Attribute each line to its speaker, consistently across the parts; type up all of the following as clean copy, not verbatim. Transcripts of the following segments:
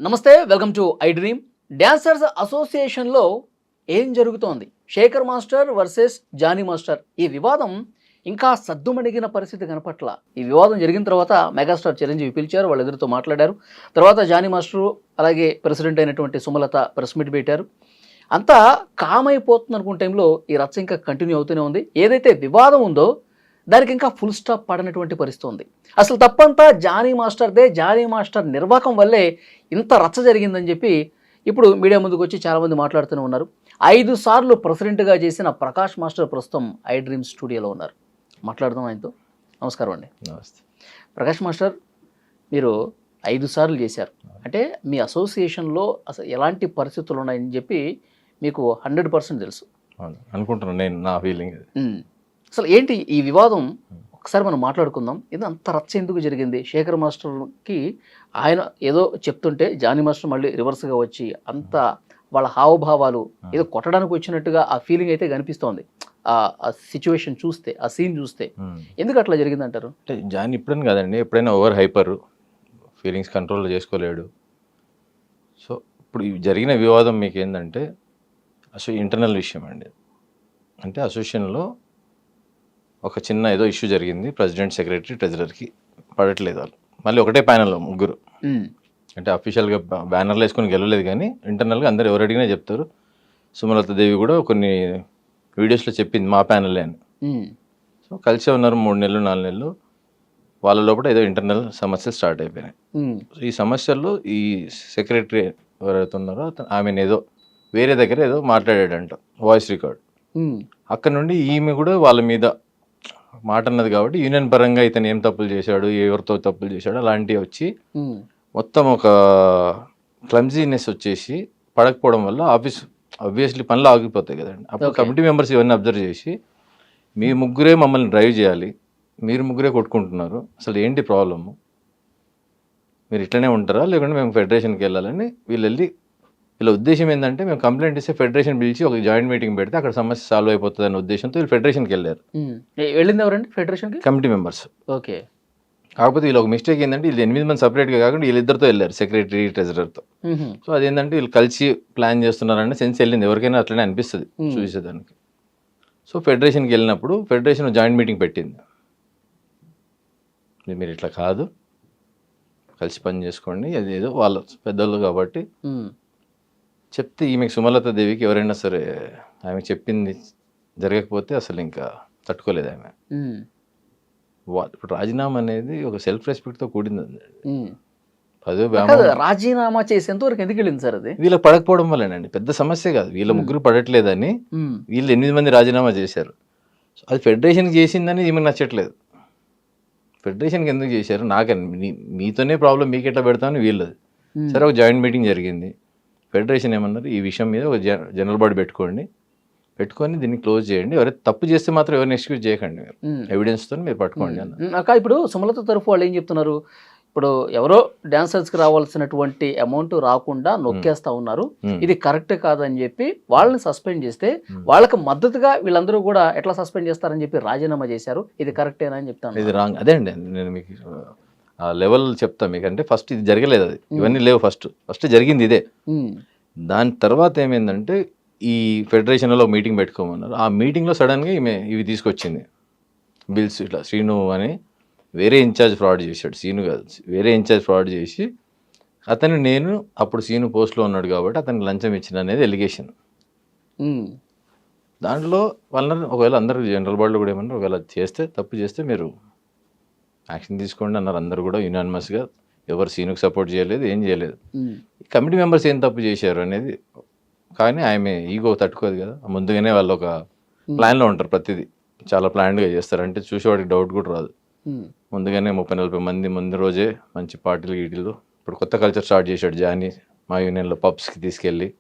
Speaker 1: నమస్తే, welcome to iDream. Dancers అసోసియేషన్లో ఏం జరుగుతోంది? Shekhar master versus Jani master. ఈ వివాదం ఇంకా సద్దుమణిగిన పరిస్థితి కనపట్ల. ఈ వివాదం జరిగిన తర్వాత మెగాస్టార్ చిరంజీవి పిలిచారు, వాళ్ళిద్దరితో మాట్లాడారు. తర్వాత జానీ మాస్టరు అలాగే ప్రెసిడెంట్ అయినటువంటి సుమలత ప్రెస్ మీట్ పెట్టారు. అంతా కామ్ అయిపోతుంది అనుకున్న టైంలో ఈ రచ్చ ఇంకా కంటిన్యూ అవుతూనే ఉంది. ఏదైతే వివాదం ఉందో దానికి ఇంకా ఫుల్ స్టాప్ పడనటువంటి పరిస్థితి ఉంది. అసలు తప్పంతా జానీ మాస్టర్దే. జానీ మాస్టర్ నిర్వాకం వల్లే ఇంత రచ్చ జరిగిందని చెప్పి ఇప్పుడు మీడియా ముందుకు వచ్చి చాలామంది మాట్లాడుతూనే ఉన్నారు. 5 సార్లు ప్రెసిడెంట్గా చేసిన ప్రకాష్ మాస్టర్ ప్రస్తుతం ఐ డ్రీమ్ స్టూడియోలో ఉన్నారు. మాట్లాడదాం ఆయనతో. నమస్కారం అండి.
Speaker 2: నమస్తే.
Speaker 1: ప్రకాష్ మాస్టర్, మీరు 5 సార్లు చేశారు అంటే మీ అసోసియేషన్లో అసలు ఎలాంటి పరిస్థితులు ఉన్నాయని చెప్పి మీకు 100% తెలుసు
Speaker 2: అనుకుంటున్నాను. నేను నా ఫీలింగ్
Speaker 1: అసలు ఏంటి ఈ వివాదం? ఒకసారి మనం మాట్లాడుకుందాం. ఇది అంత రచ్చ ఎందుకు జరిగింది? శేఖర్ మాస్టర్కి ఆయన ఏదో చెప్తుంటే జానీ మాస్టర్ మళ్ళీ రివర్స్గా వచ్చి అంత వాళ్ళ హావభావాలు ఏదో కొట్టడానికి వచ్చినట్టుగా ఆ ఫీలింగ్ అయితే కనిపిస్తోంది. ఆ సిచ్యువేషన్ చూస్తే, ఆ సీన్ చూస్తే ఎందుకు అట్లా జరిగింది అంటారు?
Speaker 2: అంటే జానీ ఇప్పుడని కాదండి, ఎప్పుడైనా ఓవర్ హైపర్, ఫీలింగ్స్ కంట్రోల్ చేసుకోలేడు. సో ఇప్పుడు జరిగిన వివాదం మీకు ఏంటంటే ఇంటర్నల్ విషయం అండి. అంటే అసోసియేషన్లో ఒక చిన్న ఏదో ఇష్యూ జరిగింది. ప్రెసిడెంట్, సెక్రటరీ, ట్రెజరర్కి పడట్లేదు వాళ్ళు. మళ్ళీ ఒకటే ప్యానెల్లో ముగ్గురు. అంటే అఫీషియల్గా బ్యానర్లు వేసుకొని గెలవలేదు, కానీ ఇంటర్నల్గా అందరు ఎవరు అడిగినా చెప్తారు. సుమలత దేవి కూడా కొన్ని వీడియోస్లో చెప్పింది మా ప్యానెల్లే అని. సో కలిసే ఉన్నారు 3 నెలలు 4 నెలలు. వాళ్ళ లోపల ఏదో ఇంటర్నల్ సమస్యలు స్టార్ట్ అయిపోయినాయి. ఈ సమస్యల్లో ఈ సెక్రటరీ ఎవరైతే ఉన్నారో ఆమెను ఏదో వేరే దగ్గర ఏదో మాట్లాడాడంట, వాయిస్ రికార్డ్. అక్కడ నుండి ఈమె కూడా వాళ్ళ మీద మాట అన్నది కాబట్టి యూనియన్ పరంగా ఇతను ఏం తప్పులు చేశాడు, ఎవరితో తప్పులు చేశాడు అలాంటివి వచ్చి మొత్తం ఒక క్లమ్జీనెస్ వచ్చేసి పడకపోవడం వల్ల ఆఫీస్ ఆబ్వియస్లీ పనులు ఆగిపోతాయి కదండి. అప్పుడు కమిటీ మెంబర్స్ ఇవన్నీ అబ్జర్వ్ చేసి మీ ముగ్గురే మమ్మల్ని డ్రైవ్ చేయాలి, మీరు ముగ్గురే కొట్టుకుంటున్నారు, అసలు ఏంటి ప్రాబ్లము, మీరు ఇట్లనే ఉంటారా లేకుంటే మేము ఫెడరేషన్కి వెళ్ళాలని వీళ్ళ ఉద్దేశం ఏంటంటే మేము కంప్లైంట్ ఇస్తే ఫెడరేషన్ పిలిచి ఒక జాయింట్ మీటింగ్ పెడితే అక్కడ సమస్య సాల్వ్ అయిపోతుంది అనే ఉద్దేశంతో వీళ్ళు ఫెడరేషన్కి వెళ్ళారు.
Speaker 1: వెళ్ళింది ఎవరండి ఫెడరేషన్కి?
Speaker 2: Committee members.
Speaker 1: ఓకే.
Speaker 2: కాకపోతే వీళ్ళు ఒక మిస్టేక్ ఏంటంటే వీళ్ళు 8 మంది సపరేట్గా కాకుండా వీళ్ళిద్దరితో వెళ్ళారు, సెక్రటరీ, ట్రెజరర్తో. సో అదేంటంటే వీళ్ళు కలిసి ప్లాన్ చేస్తున్నారనే సెన్స్ వెళ్ళింది, ఎవరికైనా అట్లనే అనిపిస్తుంది చూసేదానికి. సో ఫెడరేషన్కి వెళ్ళినప్పుడు ఫెడరేషన్ జాయింట్ మీటింగ్ పెట్టింది. మీరు ఇట్లా కాదు, కలిసి పని చేసుకోండి, అది ఏదో వాళ్ళ పెద్దోళ్ళు కాబట్టి చెప్తే ఈమెకు సుమలత దేవికి ఎవరైనా సరే ఆమె చెప్పింది జరగకపోతే అసలు ఇంకా తట్టుకోలేదు ఆమె. ఇప్పుడు రాజీనామా అనేది ఒక సెల్ఫ్ రెస్పెక్ట్తో కూడిందండి.
Speaker 1: రాజీనామా చేసేంత వరకు ఎందుకు వెళ్ళింది సార్? అది
Speaker 2: వీళ్ళకి పడకపోవడం వల్లేనండి, పెద్ద సమస్య కాదు. వీళ్ళ ముగ్గురు పడట్లేదని వీళ్ళు 8 మంది రాజీనామా చేశారు. అది ఫెడరేషన్కి చేసిందని ఈమెకు నచ్చట్లేదు. ఫెడరేషన్కి ఎందుకు చేశారు, నాకని మీతోనే ప్రాబ్లం మీకు ఎట్లా పెడతామని వీళ్ళది. సరే ఒక జాయింట్ మీటింగ్ జరిగింది. ఫెడరేషన్ ఏమన్నారు, ఈ విషయం మీద ఒక జనరల్ బాడీ పెట్టుకొని దీన్ని క్లోజ్ చేయండి, ఎవరైతే తప్పు చేస్తే మాత్రం ఎవరిని ఎక్స్క్యూజ్ చేయకండి, మీరు ఎవిడెన్స్తో మీరు పట్టుకోండి అన్న.
Speaker 1: అక్క, ఇప్పుడు సుమలత తరఫు వాళ్ళు ఏం చెప్తున్నారు, ఇప్పుడు ఎవరో డాన్సర్స్కి రావాల్సినటువంటి అమౌంట్ రాకుండా నొక్కేస్తా ఉన్నారు, ఇది కరెక్ట్ కాదని చెప్పి వాళ్ళని సస్పెండ్ చేస్తే వాళ్ళకి మద్దతుగా వీళ్ళందరూ కూడా ఎట్లా సస్పెండ్ చేస్తారని చెప్పి రాజీనామా చేశారు, ఇది కరెక్టేనా అని చెప్తాను.
Speaker 2: ఇది రాంగ్. అదే అండి, నేను మీకు ఆ లెవెల్ చెప్తా మీకు. అంటే ఫస్ట్ ఇది జరగలేదు, అది ఇవన్నీ లేవు. ఫస్ట్ జరిగింది ఇదే. దాని తర్వాత ఏమైందంటే ఈ ఫెడరేషన్లో మీటింగ్ పెట్టుకోమన్నారు. ఆ మీటింగ్లో సడన్గా ఇవి తీసుకొచ్చింది బిల్స్. ఇట్లా శ్రీను అని వేరే ఇన్ఛార్జ్ ఫ్రాడ్ చేశాడు, సీను కాదు, వేరే ఇన్ఛార్జ్ ఫ్రాడ్ చేసి నేను అప్పుడు సీను పోస్ట్లో ఉన్నాడు కాబట్టి అతనికి లంచం ఇచ్చిన అనేది ఎలిగేషన్. దాంట్లో వాళ్ళని ఒకవేళ అందరూ జనరల్ బాడీలో కూడా ఏమన్నారు, ఒకవేళ తప్పు చేస్తే మీరు యాక్షన్ తీసుకోండి అన్నారు. అందరూ కూడా యునానిమస్గా, ఎవరు సీనుకు సపోర్ట్ చేయలేదు, ఏం చేయలేదు. కమిటీ మెంబర్స్ ఏం తప్పు చేశారు అనేది, కానీ ఆమె ఈగో తట్టుకోదు కదా. ముందుగానే వాళ్ళు ఒక ప్లాన్లో ఉంటారు, ప్రతిదీ చాలా ప్లాన్డ్గా చేస్తారు. అంటే చూసేవాడికి డౌట్ కూడా రాదు. ముందుగానే 30-40 మంది ముందు రోజే మంచి పార్టీలు గీటీలు. ఇప్పుడు కొత్త కల్చర్ స్టార్ట్ చేశాడు జానీ, మా యూనియన్లో పబ్స్కి తీసుకెళ్ళి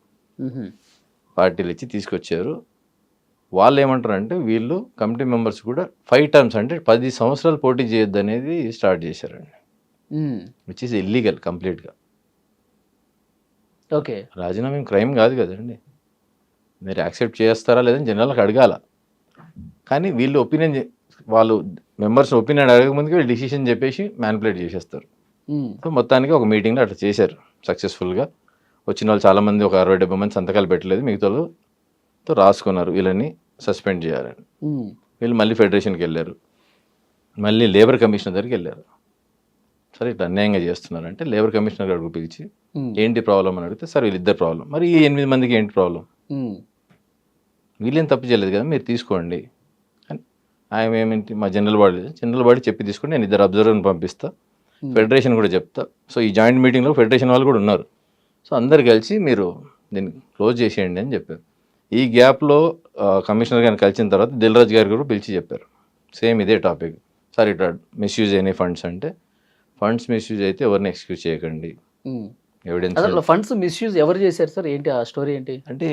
Speaker 2: పార్టీలు ఇచ్చి తీసుకొచ్చారు. వాళ్ళు ఏమంటారంటే వీళ్ళు కమిటీ మెంబర్స్ కూడా 5 టర్మ్స్ అంటే 10 సంవత్సరాలు పోటీ చేయొద్దు అనేది స్టార్ట్ చేశారండి, విచ్ ఈజ్ ఇల్లీగల్ కంప్లీట్గా.
Speaker 1: ఓకే,
Speaker 2: రాజీనామా క్రైమ్ కాదు కదండి, మీరు యాక్సెప్ట్ చేస్తారా లేదని జనాలకు అడగాల. కానీ వీళ్ళు వాళ్ళు మెంబర్స్ ఒపీనియన్ అడగక ముందుకే వీళ్ళు డిసిషన్ చెప్పేసి మ్యానిపులేట్ చేసేస్తారు. సో మొత్తానికి ఒక మీటింగ్లో అట్లా చేశారు. సక్సెస్ఫుల్గా వచ్చిన వాళ్ళు చాలామంది ఒక 60-70 మంది సంతకాలు పెట్టలేదు, మిగతా వాళ్ళతో రాసుకున్నారు వీళ్ళని సస్పెండ్ చేయాలని. వీళ్ళు మళ్ళీ ఫెడరేషన్కి వెళ్ళారు, మళ్ళీ లేబర్ కమిషనర్ దగ్గరికి వెళ్ళారు. సరే ఇట్లా అన్యాయంగా చేస్తున్నారంటే లేబర్ కమిషనర్ గారికి పిలిచి ఏంటి ప్రాబ్లం అని అడిగితే సార్ వీళ్ళిద్దరు ప్రాబ్లం. మరి ఈ 8 మందికి ఏంటి ప్రాబ్లం? వీళ్ళేం తప్పు చేయలేదు కదా, మీరు తీసుకోండి అని ఆయన ఏమిటి మా జనరల్ బాడీ చెప్పి తీసుకోండి, నేను 2 అబ్జర్వర్ని పంపిస్తా, ఫెడరేషన్ కూడా చెప్తా. సో ఈ జాయింట్ మీటింగ్లో ఫెడరేషన్ వాళ్ళు కూడా ఉన్నారు. సో అందరు కలిసి మీరు దీన్ని క్లోజ్ చేసేయండి అని చెప్పారు. ఈ గ్యాప్లో కమిషనర్ గారిని కలిసిన తర్వాత దిల్రాజ్ గారు కూడా పిలిచి చెప్పారు సేమ్ ఇదే టాపిక్. సార్ ఇట్లా మిస్యూజ్ అయినాయి ఫండ్స్ అంటే, ఫండ్స్ మిస్యూజ్ అయితే ఎవరిని ఎక్స్క్యూజ్ చేయకండి, ఎవిడెన్స్.
Speaker 1: ఫండ్స్ మిస్యూజ్ ఎవరు చేశారు సార్, ఏంటి ఆ స్టోరీ ఏంటి
Speaker 2: అంటే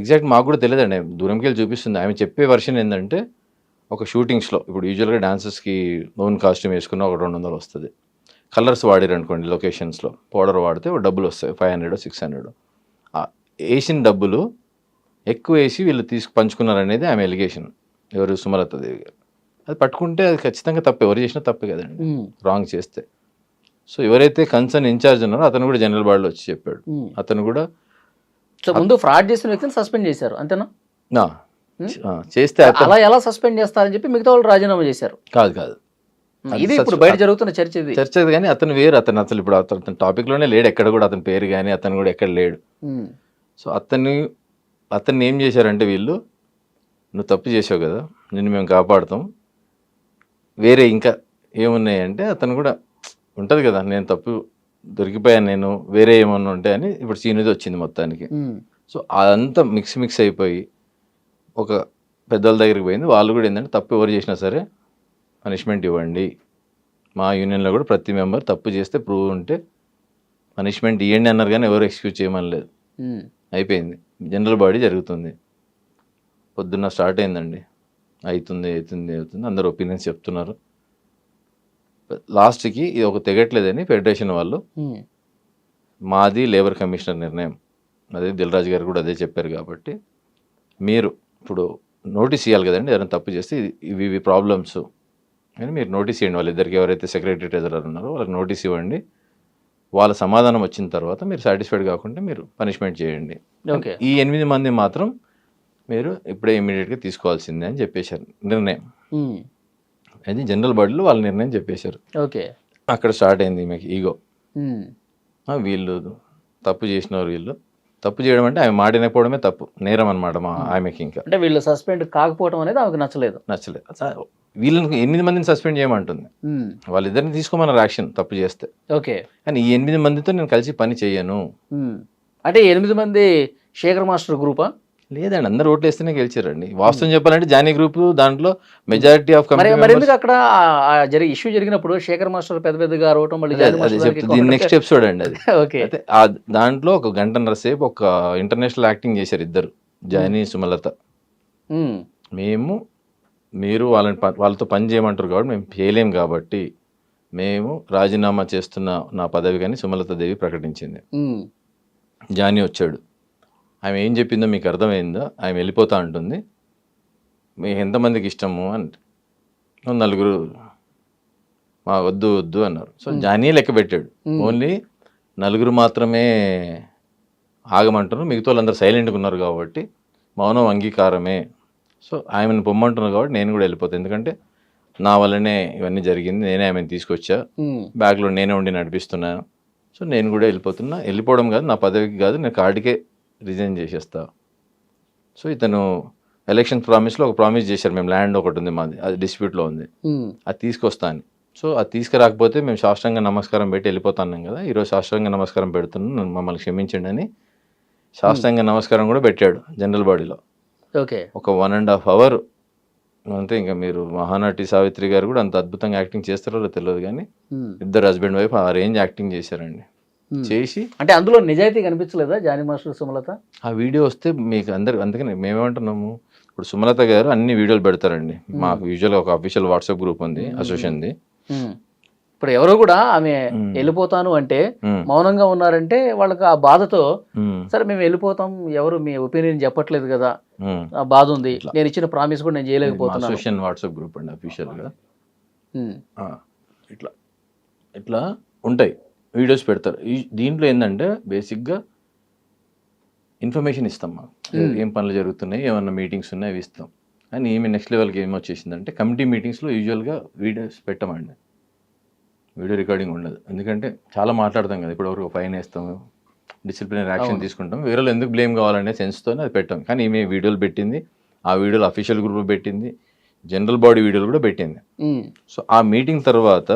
Speaker 2: ఎగ్జాక్ట్ మాకు కూడా తెలియదండి, దూరంకి వెళ్ళి చూపిస్తుంది. ఆమె చెప్పే వర్షన్ ఏంటంటే ఒక షూటింగ్స్లో ఇప్పుడు యూజువల్గా డాన్సర్స్కి ఓన్ కాస్ట్యూమ్ వేసుకున్న ఒక 200 వస్తుంది. కలర్స్ వాడారు అనుకోండి లొకేషన్స్లో, పౌడర్ వాడితే డబ్బులు వస్తాయి 500 600. వేసిన డబ్బులు ఎక్కువ వేసి వీళ్ళు పంచుకున్నారనేది ఆమె ఎలిగేషన్. ఎవరు? సుమలత దేవి గారు. అది పట్టుకుంటే అది ఖచ్చితంగా తప్పు, ఎవరు చేసినా తప్పే కదండి రాంగ్ చేస్తే. సో ఎవరైతే కన్సర్న్ ఇన్ఛార్జ్ ఉన్నారో అతను కూడా జనరల్ బాడీలో వచ్చి చెప్పాడు. అతను కూడా
Speaker 1: సో ముందు ఫ్రాడ్ చేసిన వ్యక్తిని సస్పెండ్ చేశారు అంతేనా?
Speaker 2: చేస్తే
Speaker 1: అలా ఎలా సస్పెండ్ చేస్తారని చెప్పి మిగతా వాళ్ళు రాజీనామా చేశారు.
Speaker 2: కాదు
Speaker 1: ఇది ఇప్పుడు బయట జరుగుతున్న చర్చ
Speaker 2: కానీ అతను వేరు, అతను అసలు ఇప్పుడు అతను టాపిక్ లోనే లేడు ఎక్కడ కూడా, అతని పేరు కానీ అతను కూడా ఎక్కడ లేడు. సో అతన్ని ఏం చేశారంటే వీళ్ళు, నువ్వు తప్పు చేసావు కదా, నిన్ను మేము కాపాడుతాం, వేరే ఇంకా ఏమున్నాయంటే అతను కూడా ఉంటుంది కదా, నేను తప్పు దొరికిపోయాను, నేను వేరే ఏమన్నా ఉంటాయని ఇప్పుడు సీనిది వచ్చింది మొత్తానికి. సో అదంతా మిక్స్ అయిపోయి ఒక పెద్దల దగ్గరికి పోయింది. వాళ్ళు కూడా ఏంటంటే తప్పు ఎవరు చేసినా సరే పనిష్మెంట్ ఇవ్వండి, మా యూనియన్లో కూడా ప్రతి మెంబర్ తప్పు చేస్తే ప్రూవ్ ఉంటే పనిష్మెంట్ ఇవ్వండి అన్నారు, కానీ ఎవరు ఎక్స్క్యూజ్ చేయమని లేదు. అయిపోయింది, జనరల్ బాడీ జరుగుతుంది, పొద్దున్న స్టార్ట్ అయిందండి, అవుతుంది అందరు ఒపీనియన్స్ చెప్తున్నారు. లాస్ట్కి ఇది ఒక తెగట్లేదని ఫెడరేషన్ వాళ్ళు, మాది లేబర్ కమిషనర్ నిర్ణయం, అదే దిల్రాజు గారు కూడా అదే చెప్పారు కాబట్టి మీరు ఇప్పుడు నోటీస్ ఇవ్వాలి కదండి, ఎవరైనా తప్పు చేస్తే ఇవి ప్రాబ్లమ్స్ అని మీరు నోటీస్ ఇవ్వండి. వాళ్ళిద్దరికి ఎవరైతే సెక్రటరీ ట్రెజరర్ ఉన్నారో వాళ్ళకి నోటీస్ ఇవ్వండి, వాళ్ళ సమాధానం వచ్చిన తర్వాత మీరు సాటిస్ఫైడ్ కాకుండా మీరు పనిష్మెంట్ చేయండి. ఈ 8 మంది మాత్రం మీరు ఇప్పుడే ఇమీడియట్గా తీసుకోవాల్సిందే అని చెప్పేశారు నిర్ణయం. అది జనరల్ బాడీలో వాళ్ళ నిర్ణయం చెప్పేశారు. అక్కడ స్టార్ట్ అయింది మీకు ఈగో. వీళ్ళు తప్పు చేసినారు, వీళ్ళు తప్పు చేయడం అంటే ఆమె మాట వినకపోవడమే తప్పు, నేరం అనమాట ఆమెకి. ఇంకా అంటే
Speaker 1: వీళ్ళు సస్పెండ్ కాకపోవడం అనేది ఆమెకు నచ్చలేదు.
Speaker 2: వీళ్ళని 8 మందిని సస్పెండ్ చేయమంటుంది, వాళ్ళిద్దరిని తీసుకోమన్నారు యాక్షన్ తప్పు చేస్తే. కానీ ఈ 8 మందితో నేను కలిసి పని చెయ్యను
Speaker 1: అంటే 8 మంది శేఖర్ మాస్టర్ గ్రూపా?
Speaker 2: లేదండి, అందరు ఓట్లు వేస్తేనే గెలిచారండి. వాస్తవం చెప్పాలంటే జానీ గ్రూప్ దాంట్లో మెజారిటీ ఆఫ్
Speaker 1: ఎందుకు అక్కడ ఇష్యూ జరిగినప్పుడు శేఖర్ మాస్టర్ పెద్దగా అరవటం,
Speaker 2: నెక్స్ట్ ఎపిసోడ్ అండి అది. అయితే దాంట్లో 1 గంటన్నర సేపు ఒక ఇంటర్నేషనల్ యాక్టింగ్ చేశారు ఇద్దరు, జానీ సుమలత. మీరు వాళ్ళతో పని చేయమంటారు కాబట్టి మేము చేయలేం కాబట్టి మేము రాజీనామా చేస్తున్న నా పదవి కానీ సుమలత దేవి ప్రకటించింది. జానీ వచ్చాడు, ఆమె ఏం చెప్పిందో మీకు అర్థమైందో, ఆమె వెళ్ళిపోతా ఉంటుంది, మీకు ఎంతమందికి ఇష్టము అంటే 4 మా వద్దు అన్నారు. సో జానీ లెక్క పెట్టాడు, ఓన్లీ 4 మాత్రమే ఆగమంటారు, మిగతా వాళ్ళందరూ సైలెంట్గా ఉన్నారు కాబట్టి మౌనం అంగీకారమే. సో ఆమెను పొమ్మంటున్నారు కాబట్టి నేను కూడా వెళ్ళిపోతాను, ఎందుకంటే నా వల్లనే ఇవన్నీ జరిగింది, నేనే ఆమెను తీసుకొచ్చా, బ్యాగ్లో నేనే ఉండి నడిపిస్తున్నాను. సో నేను కూడా వెళ్ళిపోవడం కాదు, నా పదవికి కాదు, నేను కార్డుకే రిజైన్ చేసేస్తా. సో ఇతను ఎలక్షన్ ప్రామిస్లో ఒక ప్రామిస్ చేశారు, మేము ల్యాండ్ ఒకటి ఉంది మాది, అది డిస్ప్యూట్లో ఉంది, అది తీసుకొస్తా అని. సో అది తీసుకురాకపోతే మేము సాష్టాంగ నమస్కారం పెట్టి వెళ్ళిపోతున్నాం కదా, ఈరోజు సాష్టాంగ నమస్కారం పెడుతున్నాను, మమ్మల్ని క్షమించండి అని సాష్టాంగ నమస్కారం కూడా పెట్టాడు జనరల్ బాడీలో. ఒక 1.5 hour అంతే. ఇంకా మీరు మహానటి సావిత్రి గారు కూడా అంత అద్భుతంగా యాక్టింగ్ చేస్తారో తెలియదు, కానీ ఇద్దరు హస్బెండ్ వైఫ్ ఆ రేంజ్ యాక్టింగ్ చేశారండి. చేసి అంటే
Speaker 1: అందులో నిజాయితీ కనిపించలేదా జానీ మాస్టర్ సుమలత?
Speaker 2: ఆ వీడియో వస్తే మీకు అందరు, అందుకని మేమేమంటున్నాము, ఇప్పుడు సుమలత గారు అన్ని వీడియోలు పెడతారండి, మాకు యూజువల్గా ఒక అఫీషియల్ వాట్సాప్ గ్రూప్ ఉంది అసోసియేషన్ది.
Speaker 1: ఇప్పుడు ఎవరో కూడా ఆమె వెళ్ళిపోతాను అంటే మౌనంగా ఉన్నారంటే వాళ్ళకి ఆ బాధతో సరే మేము వెళ్ళిపోతాం, ఎవరు మీ ఒపీనియన్ చెప్పట్లేదు కదా, ఆ బాధ ఉంది, నేను ఇచ్చిన ప్రామిస్ కూడా నేను చేయలేకపోతున్నాను.
Speaker 2: అసోసియేషన్ వాట్సాప్ గ్రూప్ అండి అఫీషియల్గా. ఇట్లా ఉంటాయి వీడియోస్ పెడతారు. దీంట్లో ఏంటంటే బేసిక్గా ఇన్ఫర్మేషన్ ఇస్తాం మనం, ఏం పనులు జరుగుతున్నాయి, ఏమన్నా మీటింగ్స్ ఉన్నాయి అవి ఇస్తాం. అని ఈమె నెక్స్ట్ లెవెల్కి ఏమొచ్చేసిందంటే కమిటీ మీటింగ్స్లో యూజువల్గా వీడియోస్ పెట్టమండి, వీడియో రికార్డింగ్ ఉండదు. ఎందుకంటే చాలా మాట్లాడతాం కదా, ఇప్పుడు ఒక ఫైన్ వేస్తాము, డిసిప్లినరీ యాక్షన్ తీసుకుంటాం, వేరే వాళ్ళు ఎందుకు బ్లేమ్ కావాలనే సెన్స్తోనే అది పెట్టాం. కానీ ఈమె వీడియోలు పెట్టింది, ఆ వీడియోలు అఫీషియల్ గ్రూప్లో పెట్టింది, జనరల్ బాడీ వీడియోలు కూడా పెట్టింది. సో ఆ మీటింగ్ తర్వాత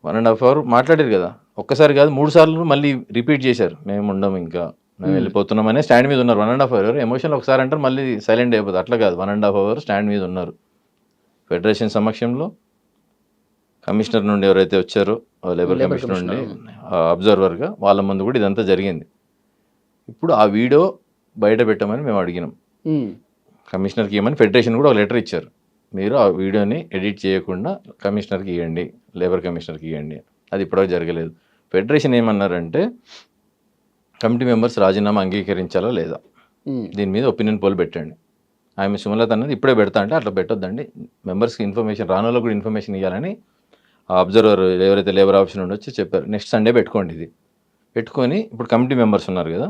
Speaker 2: 1.5 hour మాట్లాడారు కదా, ఒక్కసారి కాదు 3 సార్లు మళ్ళీ రిపీట్ చేశారు, మేము ఉండము ఇంకా, మేము వెళ్ళిపోతున్నాం అనే స్టాండ్ మీద ఉన్నారు. 1.5 hour ఎమోషన్ ఒకసారి అంటారు మళ్ళీ సైలెంట్ అయిపోతుంది, అట్లా కాదు 1.5 hour స్టాండ్ మీద ఉన్నారు. ఫెడరేషన్ సమక్షంలో కమిషనర్ నుండి ఎవరైతే వచ్చారో లేబర్ కమిషనర్ నుండి అబ్జర్వర్గా వాళ్ళ ముందు కూడా ఇదంతా జరిగింది. ఇప్పుడు ఆ వీడియో బయట పెట్టమని మేము అడిగినాం కమిషనర్కి, ఇవ్వమని ఫెడరేషన్ కూడా ఒక లెటర్ ఇచ్చారు, మీరు ఆ వీడియోని ఎడిట్ చేయకుండా కమిషనర్కి ఇవ్వండి, లేబర్ కమిషనర్కి ఇవ్వండి. అది ఇప్పటివరకు జరగలేదు. ఫెడరేషన్ ఏమన్నారంటే కమిటీ మెంబర్స్ రాజీనామా అంగీకరించాలా లేదా, దీని మీద ఒపీనియన్ పోల్ పెట్టండి. ఆమె సుమలత అన్నది ఇప్పుడే పెడతా అంటే అట్లా పెట్టొద్దండి, మెంబర్స్కి ఇన్ఫర్మేషన్, రానోళ్ళకు కూడా ఇన్ఫర్మేషన్ ఇవ్వాలని ఆ అబ్జర్వర్ ఎవరైతే లేబర్ ఆఫీసర్ నుండి వచ్చి చెప్పారు. నెక్స్ట్ సండే పెట్టుకోండి, ఇది పెట్టుకొని ఇప్పుడు కమిటీ మెంబర్స్ ఉన్నారు కదా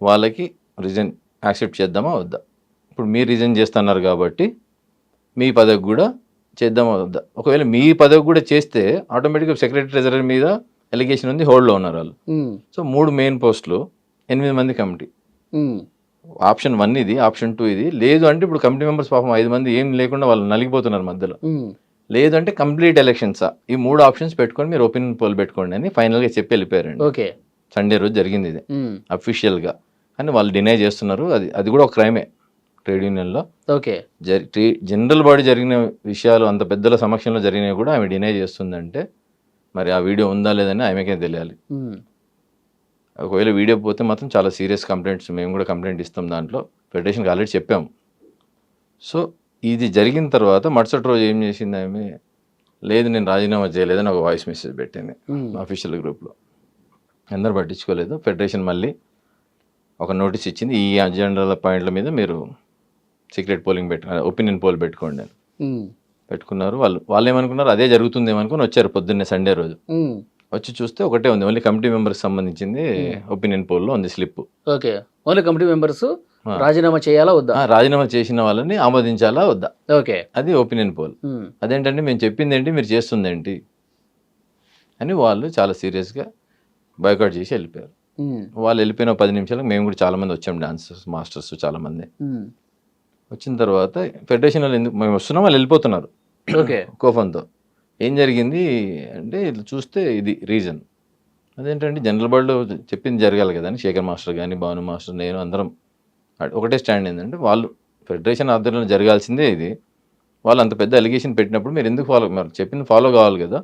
Speaker 2: వాళ్ళకి రిజైన్ యాక్సెప్ట్ చేద్దామా వద్దా. ఇప్పుడు మీరు రిజైన్ చేస్తున్నారు కాబట్టి మీ పదవి కూడా చేద్దామా వద్దా. ఒకవేళ మీ పదవి కూడా చేస్తే ఆటోమేటిక్గా సెక్రటరీ ట్రెజరర్ మీద ఎలిగేషన్ ఉంది, హోల్డ్లో ఉన్నారు వాళ్ళు. సో 3 మెయిన్ పోస్టులు, 8 మంది కమిటీ. ఆప్షన్ 1 ఇది, ఆప్షన్ 2 ఇది. లేదు అంటే ఇప్పుడు కమిటీ మెంబర్స్ పాపం 5 మంది ఏం లేకుండా వాళ్ళు నలిగిపోతున్నారు మధ్యలో. లేదు అంటే కంప్లీట్ ఎలక్షన్సా, ఈ 3 ఆప్షన్స్ పెట్టుకొని మీరు ఒపీనియన్ పోల్ పెట్టుకోండి అని ఫైనల్గా చెప్పి వెళ్ళిపోయారండి.
Speaker 1: ఓకే,
Speaker 2: సండే రోజు జరిగింది ఇది అఫీషియల్గా. కానీ వాళ్ళు డినై చేస్తున్నారు, అది కూడా ఒక క్రైమే ట్రేడ్ యూనియన్లో.
Speaker 1: ఓకే,
Speaker 2: జనరల్ బాడీ జరిగిన విషయాలు అంత పెద్దల సమక్షంలో జరిగినవి కూడా ఆమె డినై చేస్తుందంటే మరి ఆ వీడియో ఉందా లేదని ఆమెకే తెలియాలి. ఒకవేళ వీడియో పోతే మాత్రం చాలా సీరియస్ కంప్లైంట్స్, మేము కూడా కంప్లైంట్ ఇస్తాం దాంట్లో, ఫెడరేషన్కి ఆల్రెడీ చెప్పాము. సో ఇది జరిగిన తర్వాత మరుసటి రోజు ఏం చేసింది ఆమె, లేదు నేను రాజీనామా చేయలేదని ఒక వాయిస్ మెసేజ్ పెట్టింది అఫీషియల్ గ్రూప్లో. అందరు పట్టించుకోలేదు. ఫెడరేషన్ మళ్ళీ ఒక నోటీస్ ఇచ్చింది, ఈ అజెండాల పాయింట్ల మీద మీరు సీక్రెట్ పోలింగ్ ఒపీనియన్ పోల్ పెట్టుకోండి అని. పెట్టుకున్నారు. వాళ్ళు ఏమనుకున్నారు, అదే జరుగుతుంది ఏమనుకుని వచ్చారు పొద్దున్నే సండే రోజు. వచ్చి చూస్తే ఒకటే ఉంది, ఓన్లీ కమిటీ మెంబర్స్ సంబంధించింది ఒపీనియన్ పోల్లో ఉంది slip.
Speaker 1: Okay, only committee members రాజీనామా చేయాలా వద్దా,
Speaker 2: రాజీనామా చేసిన వాళ్ళని ఆమోదించాలా వద్దా,
Speaker 1: ఓకే,
Speaker 2: అది ఒపీనియన్ పోల్. అదేంటంటే మేము చెప్పింది ఏంటి, మీరు చేస్తుంది ఏంటి అని వాళ్ళు చాలా సీరియస్గా బాయ్కాట్ చేసి వెళ్ళిపోయారు. వాళ్ళు వెళ్ళిపోయిన 10 నిమిషాలకు మేము కూడా చాలా మంది వచ్చాం, డాన్సర్స్ మాస్టర్స్ చాలా మంది. వచ్చిన తర్వాత ఫెడరేషన్ వాళ్ళు ఎందుకు మేము వస్తున్నాం, వాళ్ళు వెళ్ళిపోతున్నారు
Speaker 1: ఓకే
Speaker 2: కోపంతో. ఏం జరిగింది అంటే ఇట్లా చూస్తే ఇది రీజన్. అదేంటంటే జనరల్ బాడీలో చెప్పింది జరగాలి కదా అని శేఖర్ మాస్టర్ కానీ భాను మాస్టర్ నేను అందరం ఒకటే స్టాండ్. ఏంటంటే వాళ్ళు ఫెడరేషన్ ఆధ్వర్యంలో జరగాల్సిందే ఇది, వాళ్ళు అంత పెద్ద అలిగేషన్ పెట్టినప్పుడు మీరు ఎందుకు ఫాలో, మరి చెప్పింది ఫాలో కావాలి కదా,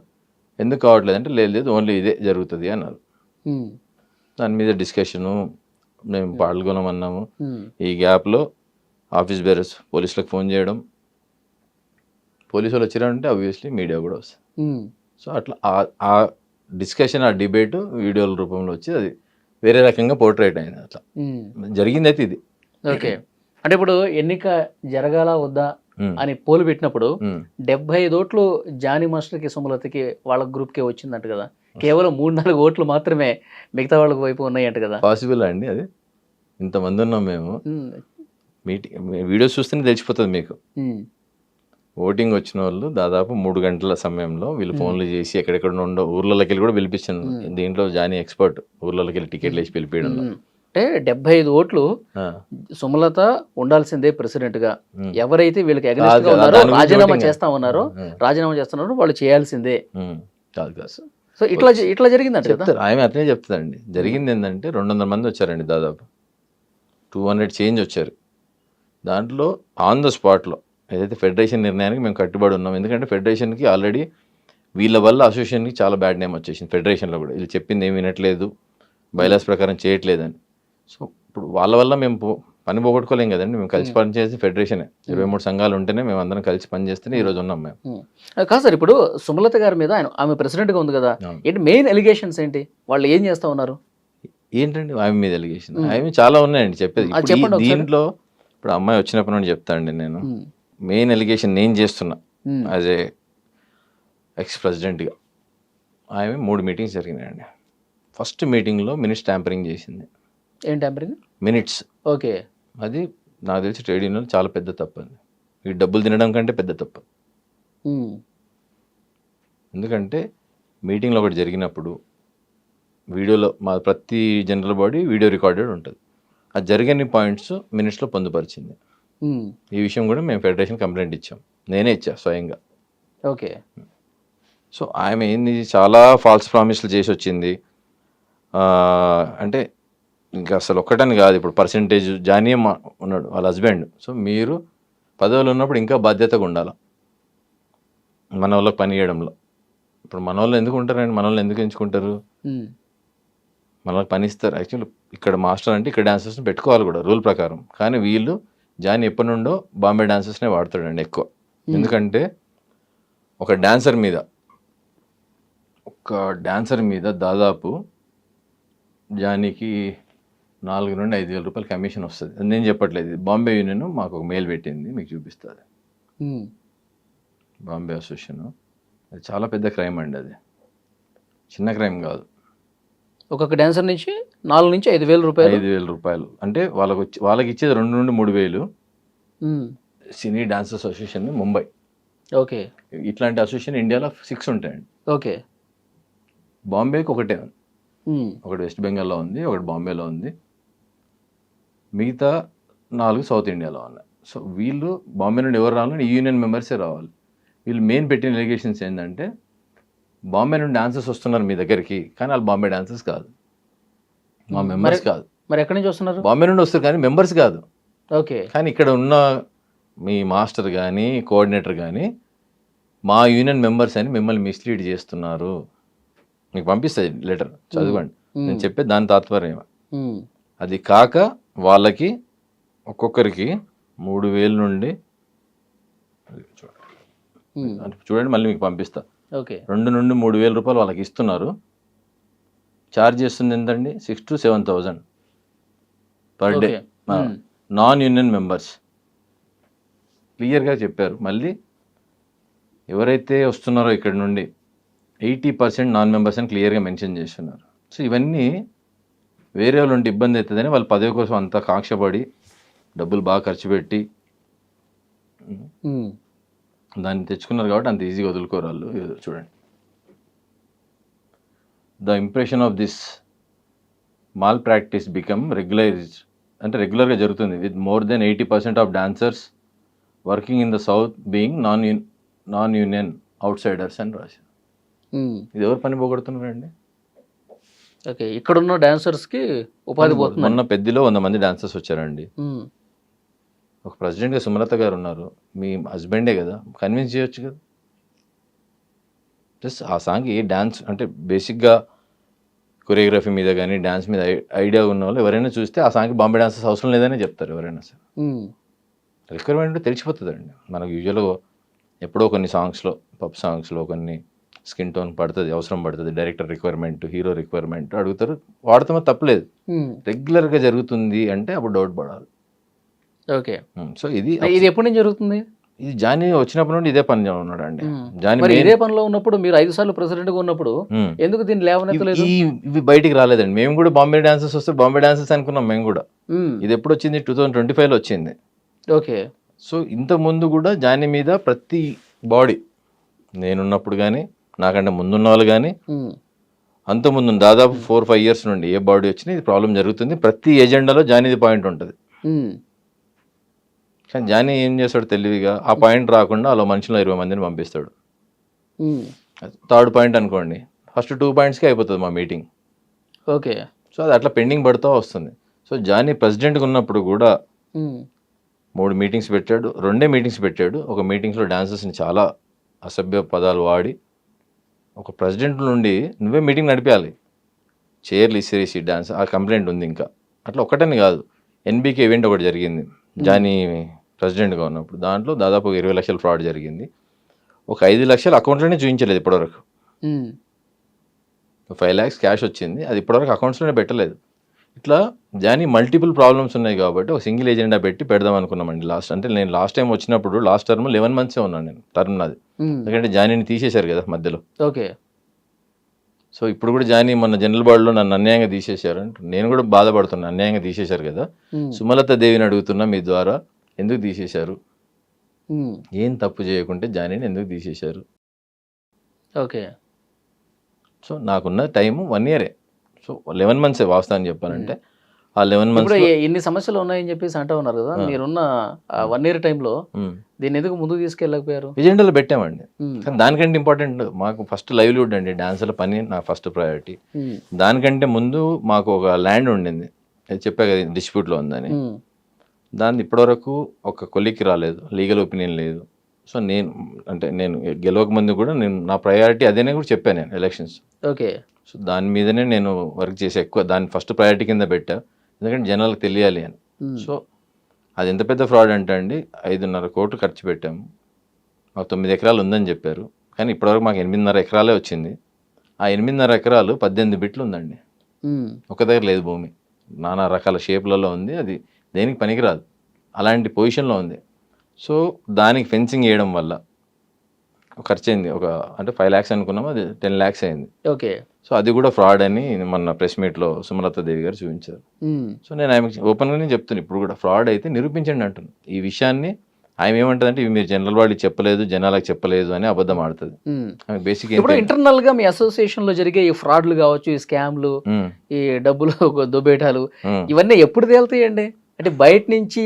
Speaker 2: ఎందుకు కావట్లేదు అంటే లేదు ఓన్లీ ఇదే జరుగుతుంది అన్నారు. దాని మీద డిస్కషను, మేము పాల్గొనమన్నాము. ఈ గ్యాప్లో ఆఫీస్ బేరర్స్ పోలీసులకు ఫోన్ చేయడం, పోలీసు వాళ్ళు వచ్చినారంటే ఆబ్వియస్లీ మీడియా కూడా వస్తుంది. సో అట్లా ఆ డిస్కషన్, ఆ డిబేటు వీడియోల రూపంలో వచ్చి అది వేరే రకంగా పోర్ట్రేట్ అయింది. అట్లా జరిగింది అయితే ఇది.
Speaker 1: ఓకే, అంటే ఇప్పుడు ఎన్నిక జరగాల వద్దా అని పోలు పెట్టినప్పుడు 75 ఓట్లు జానీ మాస్టర్కి సుమలతకి వాళ్ళ గ్రూప్కే వచ్చిందంట కదా, కేవలం 3-4 ఓట్లు మాత్రమే మిగతా వాళ్ళకి వైపు ఉన్నాయంట కదా.
Speaker 2: పాసిబుల్ అండి అది? ఇంతమంది ఉన్నాం మేము, మీటింగ్ వీడియోస్ చూస్తేనే తెలిసిపోతుంది మీకు. ఓటింగ్ వచ్చిన వాళ్ళు దాదాపు 3 గంటల సమయంలో వీళ్ళు ఫోన్లు చేసి ఎక్కడెక్కడ ఉండో ఊర్లలోకి వెళ్ళి కూడా పిలిపించాను. దీంట్లో జానీ ఎక్స్పర్ట్, ఊర్లలోకి వెళ్ళి టికెట్లు వేసి పిలిపించడంలో.
Speaker 1: అంటే 75 ఓట్లు సుమలత ఉండాల్సిందే ప్రెసిడెంట్ గా, ఎవరైతే వీళ్ళకి అగెనిస్ట్ గా ఉన్నారో రాజీనామా చేస్తా ఉన్నారో, రాజీనామా చేస్తున్నారో వాళ్ళు చేయాల్సిందే. సో ఇట్లా జరిగిందంట కదా.
Speaker 2: ఆమె అట్లనే చెప్తుందండి. జరిగింది ఏంటంటే 200 మంది వచ్చారండి, దాదాపు 200 చేంజ్ వచ్చారు. దాంట్లో ఆన్ ద స్పాట్లో ఏదైతే ఫెడరేషన్ నిర్ణయానికి మేము కట్టుబడి ఉన్నాం, ఎందుకంటే ఫెడరేషన్కి ఆల్రెడీ వీళ్ళ వల్ల అసోసియేషన్కి చాలా బ్యాడ్ నేమ్ వచ్చేసింది. ఫెడరేషన్లో కూడా వీళ్ళు చెప్పింది ఏమి వినట్లేదు, బైలాస్ ప్రకారం చేయట్లేదని. సో ఇప్పుడు వాళ్ళ వల్ల మేము పని పోగొట్టుకోలేం కదండి, మేము కలిసి పనిచేసి ఫెడరేషనే 23 సంఘాలు ఉంటేనే మేము అందరం కలిసి పనిచేస్తేనే ఈరోజు ఉన్నాం మేము.
Speaker 1: కాదు సార్, ఇప్పుడు సుమలత గారి మీద ఆమె ప్రెసిడెంట్గా ఉంది కదా, ఏంటి మెయిన్ ఎలిగేషన్స్ ఏంటి, వాళ్ళు ఏం చేస్తా ఉన్నారు
Speaker 2: ఏంటంటే ఆమె మీద ఎలిగేషన్? ఆమె చాలా ఉన్నాయండి చెప్పేది. దీంట్లో ఇప్పుడు అమ్మాయి వచ్చినప్పటి నుండి చెప్తానండి నేను. మెయిన్ ఎలిగేషన్ నేను చేస్తున్నా యాజ్ ఏ ఎక్స్ ప్రెసిడెంట్గా, ఆమె 3 మీటింగ్స్ జరిగినాయండి. ఫస్ట్ మీటింగ్లో మినిట్స్ ట్యాంపరింగ్ చేసింది.
Speaker 1: ఏం టెంపరింగ్?
Speaker 2: మినిట్స్.
Speaker 1: ఓకే.
Speaker 2: అది నాకు తెలిసి ట్రేడ్ యూనియన్ చాలా పెద్ద తప్పు అది. ఈ డబ్బులు తినడం కంటే పెద్ద తప్పు. ఎందుకంటే మీటింగ్లో ఒకటి జరిగినప్పుడు వీడియోలో మా ప్రతి జనరల్ బాడీ వీడియో రికార్డెడ్ ఉంటుంది. ఆ జరిగిన పాయింట్స్ మినిట్స్లో పొందుపరిచింది. ఈ విషయం కూడా మేము ఫెడరేషన్ కంప్లైంట్ ఇచ్చాం. నేనే ఇచ్చా స్వయంగా.
Speaker 1: ఓకే.
Speaker 2: సో ఆమె ఏంది చాలా ఫాల్స్ ప్రామిస్లు చేసి వచ్చింది. అంటే ఇంకా అసలు ఒక్కటని కాదు, ఇప్పుడు పర్సంటేజ్ జానీయం ఉన్నాడు వాళ్ళ హస్బెండ్. సో మీరు పదవులు ఉన్నప్పుడు ఇంకా బాధ్యతగా ఉండాలి మన వాళ్ళకి పని చేయడంలో. ఇప్పుడు మన వాళ్ళు ఎందుకు ఉంటారండి, మన వాళ్ళు ఎందుకు ఎంచుకుంటారు, మన వాళ్ళకి పని ఇస్తారు. యాక్చువల్లీ ఇక్కడ మాస్టర్ అంటే ఇక్కడ డాన్సర్స్ని పెట్టుకోవాలి కూడా రూల్ ప్రకారం. కానీ వీళ్ళు జానీ ఎప్పటి నుండో బాంబే డాన్సర్స్నే వాడతాడండి ఎక్కువ. ఎందుకంటే ఒక డాన్సర్ మీద దాదాపు జానీకి 4 నుండి 5 వేల రూపాయలు కమిషన్ వస్తుంది. నేను చెప్పట్లేదు, బాంబే యూనియన్ మాకు ఒక మెయిల్ పెట్టింది, మీకు చూపిస్తుంది. బాంబే అసోసియేషన్ అది చాలా పెద్ద క్రైమ్ అండి, అది చిన్న క్రైమ్ కాదు.
Speaker 1: ఒక్కొక్క డాన్సర్ నుంచి 4 నుంచి 5,000 రూపాయలు.
Speaker 2: 5,000 రూపాయలు అంటే వాళ్ళకి ఇచ్చేది 2 నుండి 3,000. సినీ డాన్సర్స్ అసోసియేషన్ ముంబై.
Speaker 1: ఓకే.
Speaker 2: ఇట్లాంటి అసోసియేషన్ ఇండియాలో 6 ఉంటాయండి.
Speaker 1: ఓకే.
Speaker 2: బాంబేకి ఒకటే ఉంది. ఒకటి వెస్ట్ బెంగాల్లో ఉంది, ఒకటి బాంబేలో ఉంది, మిగతా 4 సౌత్ ఇండియాలో ఉన్నాయి. సో వీళ్ళు బాంబే నుండి ఎవరు రావాలని ఈ యూనియన్ మెంబర్సే రావాలి. వీళ్ళు మెయిన్ పెట్టిన ఎలిగేషన్స్ ఏంటంటే బాంబే నుండి డాన్సర్స్ వస్తున్నారు మీ దగ్గరికి, కానీ వాళ్ళు బాంబే డాన్సర్స్ కాదు, మా మెంబర్స్ కాదు.
Speaker 1: మరి ఎక్కడి నుంచి వస్తున్నారు?
Speaker 2: బాంబే నుండి వస్తారు కానీ మెంబర్స్ కాదు.
Speaker 1: ఓకే.
Speaker 2: కానీ ఇక్కడ ఉన్న మీ మాస్టర్ కానీ కోఆర్డినేటర్ కానీ మా యూనియన్ మెంబర్స్ అని మిమ్మల్ని మిస్లీడ్ చేస్తున్నారు. మీకు పంపిస్తుంది లెటర్, చదవండి. నేను చెప్పే దాని తాత్పర్యం అది. కాక వాళ్ళకి ఒక్కొక్కరికి 3,000 నుండి చూడండి, మళ్ళీ మీకు పంపిస్తా.
Speaker 1: ఓకే.
Speaker 2: 2 నుండి 3,000 రూపాయలు వాళ్ళకి ఇస్తున్నారు. ఛార్జ్ చేస్తుంది ఎంతండి, 6,000 to 7,000 per day. Non union members క్లియర్గా చెప్పారు. మళ్ళీ ఎవరైతే వస్తున్నారో ఇక్కడ నుండి 80% నాన్ మెంబర్స్ అని క్లియర్గా మెన్షన్ చేస్తున్నారు. సో ఇవన్నీ వేరే వాళ్ళు ఉంటే ఇబ్బంది అవుతుందని వాళ్ళు పదవి కోసం అంత కాంక్షపడి డబ్బులు బాగా ఖర్చు పెట్టి దాన్ని తెచ్చుకున్నారు కాబట్టి అంత ఈజీగా వదులుకోరు వాళ్ళు. చూడండి, the impression of this malpractice become regularized, అంటే రెగ్యులర్గా జరుగుతుంది with more than 80% of dancers working in the south being non union outsiders అని రాశారు. ఇది ఎవరు పని పోగొడుతున్నారండి?
Speaker 1: ఓకే. ఇక్కడున్న డాన్సర్స్కి ఉపాధి పోతుంది.
Speaker 2: మొన్న పెద్దలో 100 మంది డాన్సర్స్ వచ్చారండి. ఒక ప్రెసిడెంట్గా సుమలత గారు ఉన్నారు, మీ హస్బెండే కదా, కన్విన్స్ చేయొచ్చు కదా. ప్లస్ ఆ సాంగ్ ఏ డ్యాన్స్ అంటే బేసిక్గా కొరియోగ్రఫీ మీద కానీ డ్యాన్స్ మీద ఐడియా ఉన్న వాళ్ళు ఎవరైనా చూస్తే ఆ సాంగ్కి బాంబే డాన్సర్స్ అవసరం లేదని చెప్తారు ఎవరైనా సరే. రిక్వైర్మెంట్ తెలిసిపోతుందండి మనకు. యూజువల్గా ఎప్పుడో కొన్ని సాంగ్స్లో, పప్ సాంగ్స్లో కొన్ని స్కిన్ టోన్ పడుతుంది, అవసరం పడుతుంది, డైరెక్టర్ రిక్వైర్మెంట్, హీరో రిక్వైర్మెంట్ అడుగుతారు, వాడతామో తప్పలేదు. రెగ్యులర్గా జరుగుతుంది అంటే అప్పుడు డౌట్ పడాలి.
Speaker 1: ఓకే.
Speaker 2: సో ఇది
Speaker 1: ఎప్పటి నుంచి జరుగుతుంది?
Speaker 2: ఇది జానీ వచ్చినప్పటి నుండి ఇదే పని ఉన్నాడు అండి. జానీ
Speaker 1: ఇదే పనిలో ఉన్నప్పుడు మీరు 5 సార్లు ప్రెసిడెంట్గా ఉన్నప్పుడు ఎందుకు దీన్ని లేవనెత్తలేదు?
Speaker 2: ఇవి బయటికి రాలేదండి. మేము కూడా బాంబే డాన్సర్స్ వస్తే బాంబే డాన్సర్స్ అనుకున్నాం మేము కూడా. ఇది ఎప్పుడు వచ్చింది? 2025లో వచ్చింది.
Speaker 1: ఓకే.
Speaker 2: సో ఇంత ముందు కూడా జానీ మీద ప్రతి బాడీ, నేనున్నప్పుడు కానీ నాకంటే ముందున్న వాళ్ళు కానీ అంత ముందు దాదాపు 4-5 years నుండి ఏ బాడీ వచ్చినా ఇది ప్రాబ్లం జరుగుతుంది. ప్రతి ఎజెండాలో జానీది పాయింట్ ఉంటుంది. కానీ జానీ ఏం చేస్తాడు తెలివిగా, ఆ పాయింట్ రాకుండా అలా మనుషులు 20 మందిని పంపిస్తాడు. 3rd పాయింట్ అనుకోండి, ఫస్ట్ 2 pointsకి అయిపోతుంది మా మీటింగ్.
Speaker 1: ఓకే.
Speaker 2: సో అది అట్లా పెండింగ్ పడుతూ వస్తుంది. సో జానీ ప్రెసిడెంట్గా ఉన్నప్పుడు కూడా 3 మీటింగ్స్ పెట్టాడు, 2 మీటింగ్స్ పెట్టాడు. ఒక మీటింగ్స్లో డాన్సర్స్ని చాలా అసభ్య పదాలు వాడి, ఒక ప్రెసిడెంట్ నుండి నువ్వే మీటింగ్ నడిపించాలి, చైర్లు ఇసిరేసి డాన్స్, ఆ కంప్లైంట్ ఉంది. ఇంకా అట్లా ఒకటని కాదు, ఎన్బీకే ఈవెంట్ ఒకటి జరిగింది జానీ ప్రెసిడెంట్గా ఉన్నప్పుడు. దాంట్లో దాదాపు 20 లక్షల ఫ్రాడ్ జరిగింది. ఒక 5 లక్షలు అకౌంట్లోనే చూపించలేదు ఇప్పటివరకు. 5 lakhs క్యాష్ వచ్చింది, అది ఇప్పటివరకు అకౌంట్స్లోనే పెట్టలేదు. ఇట్లా జానీ మల్టిపుల్ ప్రాబ్లమ్స్ ఉన్నాయి కాబట్టి ఒక సింగిల్ ఎజెండా పెట్టి పెడదాం అనుకున్నామండి. నేను లాస్ట్ టైం వచ్చినప్పుడు లాస్ట్ టర్మ్ 11 months ఉన్నాను నేను, టర్మ్ నాది. ఎందుకంటే జానీని తీసేశారు కదా మధ్యలో.
Speaker 1: ఓకే.
Speaker 2: సో ఇప్పుడు కూడా జానీ మొన్న జనరల్ బాడీలో నన్ను అన్యాయంగా తీసేశారు అంటే నేను కూడా బాధపడుతున్నా, అన్యాయంగా తీసేశారు కదా. సుమలత దేవిని అడుగుతున్నా మీ ద్వారా, ఎందుకు తీసేశారు, ఏం తప్పు చేయకుంటే జానీని ఎందుకు తీసేశారు?
Speaker 1: ఓకే.
Speaker 2: సో నాకున్న టైం 1 year. సో 11 months వాస్తవాన్ని చెప్పాలంటే. ఆ 11 months
Speaker 1: ఇప్పుడు ఎన్ని సమస్యలు ఉన్నాయని చెప్పేసి అంటూ ఉన్నారు కదా, మీరున్న 1 year టైంలో దీన్ని ఎందుకు ముందుకు తీసుకెళ్ళకపోయారు?
Speaker 2: ఎజెండాలో పెట్టామండి. కానీ దానికంటే ఇంపార్టెంట్ మాకు ఫస్ట్ లైవ్లీవుడ్ అండి, డాన్సర్ల పని నా ఫస్ట్ ప్రయారిటీ. దానికంటే ముందు మాకు ఒక ల్యాండ్ ఉండింది, చెప్పా కదా డిస్ప్యూట్లో ఉందని. దాన్ని ఇప్పటివరకు ఒక కొలిక్కి రాలేదు, లీగల్ ఒపీనియన్ లేదు. సో నేను గెలవక ముందు కూడా నా ప్రయారిటీ అదేనే కూడా చెప్పాను నేను ఎలక్షన్స్.
Speaker 1: ఓకే. సో
Speaker 2: దాని మీదనే నేను వర్క్ చేసి ఎక్కువ దాన్ని ఫస్ట్ ప్రయారిటీ కింద పెట్టా, ఎందుకంటే జనాలకు తెలియాలి అని. సో అది ఎంత పెద్ద ఫ్రాడ్ అంటే అండి, 5.5 కోట్లు ఖర్చు పెట్టాము, మాకు 9 ఎకరాలు ఉందని చెప్పారు, కానీ ఇప్పటివరకు మాకు 8.5 ఎకరాలే వచ్చింది. ఆ 8.5 ఎకరాలు 18 బిట్లు ఉందండి, ఒక దగ్గర లేదు భూమి, నానా రకాల షేప్లలో ఉంది, అది దేనికి పనికిరాదు, అలాంటి పొజిషన్లో ఉంది. సో దానికి ఫెన్సింగ్ వేయడం వల్ల ఖర్చు అయింది, అంటే 5 lakhs అనుకున్నాము, అది 10 lakhs అయింది.
Speaker 1: ఓకే. సో
Speaker 2: అది కూడా ఫ్రాడ్ అని మొన్న ప్రెస్ మీట్లో సుమలత దేవి గారు చూపించారు. సో నేను ఆమె ఓపెన్గానే చెప్తాను, ఇప్పుడు కూడా ఫ్రాడ్ అయితే నిరూపించండి అంటున్నాను. ఈ విషయాన్ని ఆమె ఏమంటుందంటే, ఇవి మీరు జనరల్ బాడీ చెప్పలేదు, జనాలకు చెప్పలేదు అని అబద్ధం ఆడుతుంది. బేసిక్
Speaker 1: ఇప్పుడు ఇంటర్నల్ గా మీ అసోసియేషన్ లో జరిగే ఈ ఫ్రాడ్లు కావచ్చు, ఈ స్కామ్లు, ఈ డబ్బులు దొబ్బేటాలు, ఇవన్నీ ఎప్పుడు తేలుతాయండి? అంటే బయట నుంచి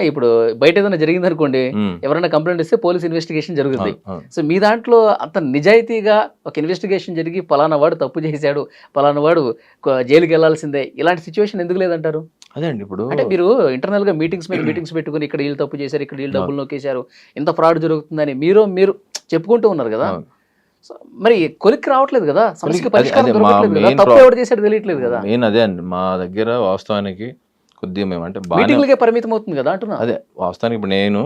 Speaker 1: ఇప్పుడు బయట ఏదైనా జరిగింది అనుకోండి, ఎవరైనా కంప్లైంట్ ఇస్తే పోలీస్ ఇన్వెస్టిగేషన్ జరుగుతుంది. సో మీ దాంట్లో అంత నిజాయితీగా ఒక ఇన్వెస్టిగేషన్ జరిగి పలానా వాడు తప్పు చేశాడు, పలానా వాడు జైలుకి వెళ్లాల్సిందే, ఇలాంటి సిచ్యువేషన్ ఎందుకు లేదంటారు?
Speaker 2: అదే అండి, ఇప్పుడు
Speaker 1: అంటే మీరు ఇంటర్నల్ గా మీటింగ్స్ మీద మీటింగ్స్ పెట్టుకుని ఇక్కడ వీళ్ళు తప్పు చేశారు, ఇక్కడ వీళ్ళు డబ్బులు నొక్కేశారు, ఇంత ఫ్రాడ్ జరుగుతుందని మీరు చెప్పుకుంటూ ఉన్నారు కదా. మరి కొలిక్కి రావట్లేదు కదా, సమస్యకి పరిష్కారం దొరకట్లేదు కదా, తప్పు ఎవరు చేశాడు తెలియట్లేదు కదా.
Speaker 2: నేను అదే అండి, మా దగ్గర వాస్తవానికి కొద్దిగా మేము అంటే
Speaker 1: మీటింగ్లకే పరిమితం అవుతుంది కదా అంటున్నా.
Speaker 2: అదే వాస్తవానికి ఇప్పుడు నేను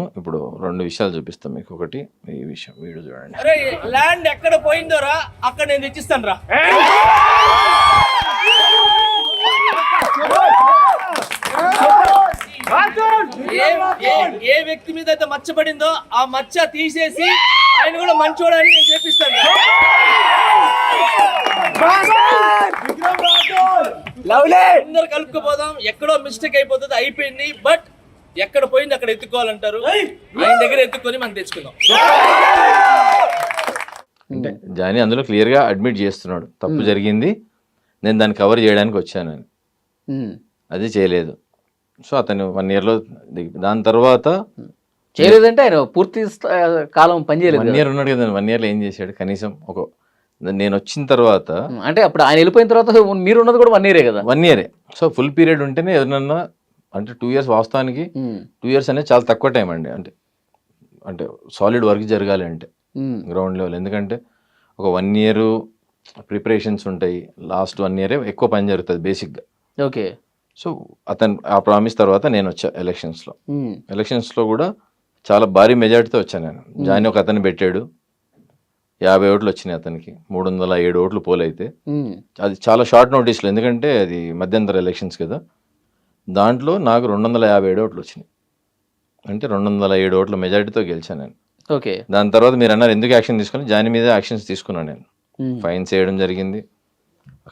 Speaker 2: 2 విషయాలు చూపిస్తాను మీకు. ఒకటి ఈ విషయం, వీడియో చూడండి.
Speaker 3: అరే ల్యాండ్ ఎక్కడ పోయిందోరా అక్కడ నేను తెచ్చిస్తాను రా. ఏ వ్యక్తి మీద అయితే మచ్చ పడిందో ఆ మచ్చ తీసేసి ఆయన కూడా మంచోడని నేను చేపిస్తాను. అందరు కలుపుకోపోదాం, ఎక్కడో మిస్టేక్ అయిపోతుంది, అయిపోయింది, బట్ ఎక్కడ పోయింది అక్కడ ఎత్తుకోవాలంటారు, ఆయన దగ్గర ఎత్తుకొని మనం తెచ్చుకుందాం.
Speaker 2: అంటే జానీ అందులో క్లియర్గా అడ్మిట్ చేస్తున్నాడు, తప్పు జరిగింది, నేను దాన్ని కవర్ చేయడానికి వచ్చానని. అది చేయలేదు. సో అతను 1 yearలో దాని తర్వాత
Speaker 1: చేయలేదంటే ఆయన పూర్తి కాలం పనిచేయలేదు.
Speaker 2: 1 year ఉన్నాడు కదా, 1 yearలో ఏం చేశాడు? కనీసం నేను వచ్చిన తర్వాత
Speaker 1: అంటే అప్పుడు ఆయన వెళ్ళిపోయిన తర్వాత మీరు ఉన్నది కూడా 1 year కదా.
Speaker 2: 1 year. సో ఫుల్ పీరియడ్ ఉంటేనే ఏదన్నా, అంటే 2 years వాస్తవానికి 2 years అనేది చాలా తక్కువ టైం అండి. అంటే సాలిడ్ వర్క్ జరగాలి అంటే గ్రౌండ్ లెవెల్. ఎందుకంటే ఒక 1 year ప్రిపరేషన్స్ ఉంటాయి, లాస్ట్ 1 year ఎక్కువ పని జరుగుతుంది బేసిక్గా.
Speaker 1: ఓకే.
Speaker 2: సో అతను ఆ ప్రామిస్ తర్వాత నేను వచ్చా ఎలక్షన్స్లో కూడా చాలా భారీ మెజార్టీతో వచ్చాను నేను. జానీ ఒక అతను పెట్టాడు, 50 ఓట్లు వచ్చినాయి అతనికి, 307 ఓట్లు పోలైతే. అది చాలా షార్ట్ నోటీస్లో, ఎందుకంటే అది మధ్యంతర ఎలక్షన్స్ కదా. దాంట్లో నాకు 257 ఓట్లు వచ్చినాయి, అంటే 207 ఓట్ల మెజారిటీతో గెలిచాను నేను.
Speaker 1: ఓకే.
Speaker 2: దాని తర్వాత మీరు అన్నారు ఎందుకు యాక్షన్ తీసుకొని, జానీ మీద యాక్షన్స్ తీసుకున్నాను నేను. ఫైన్స్ వేయడం జరిగింది,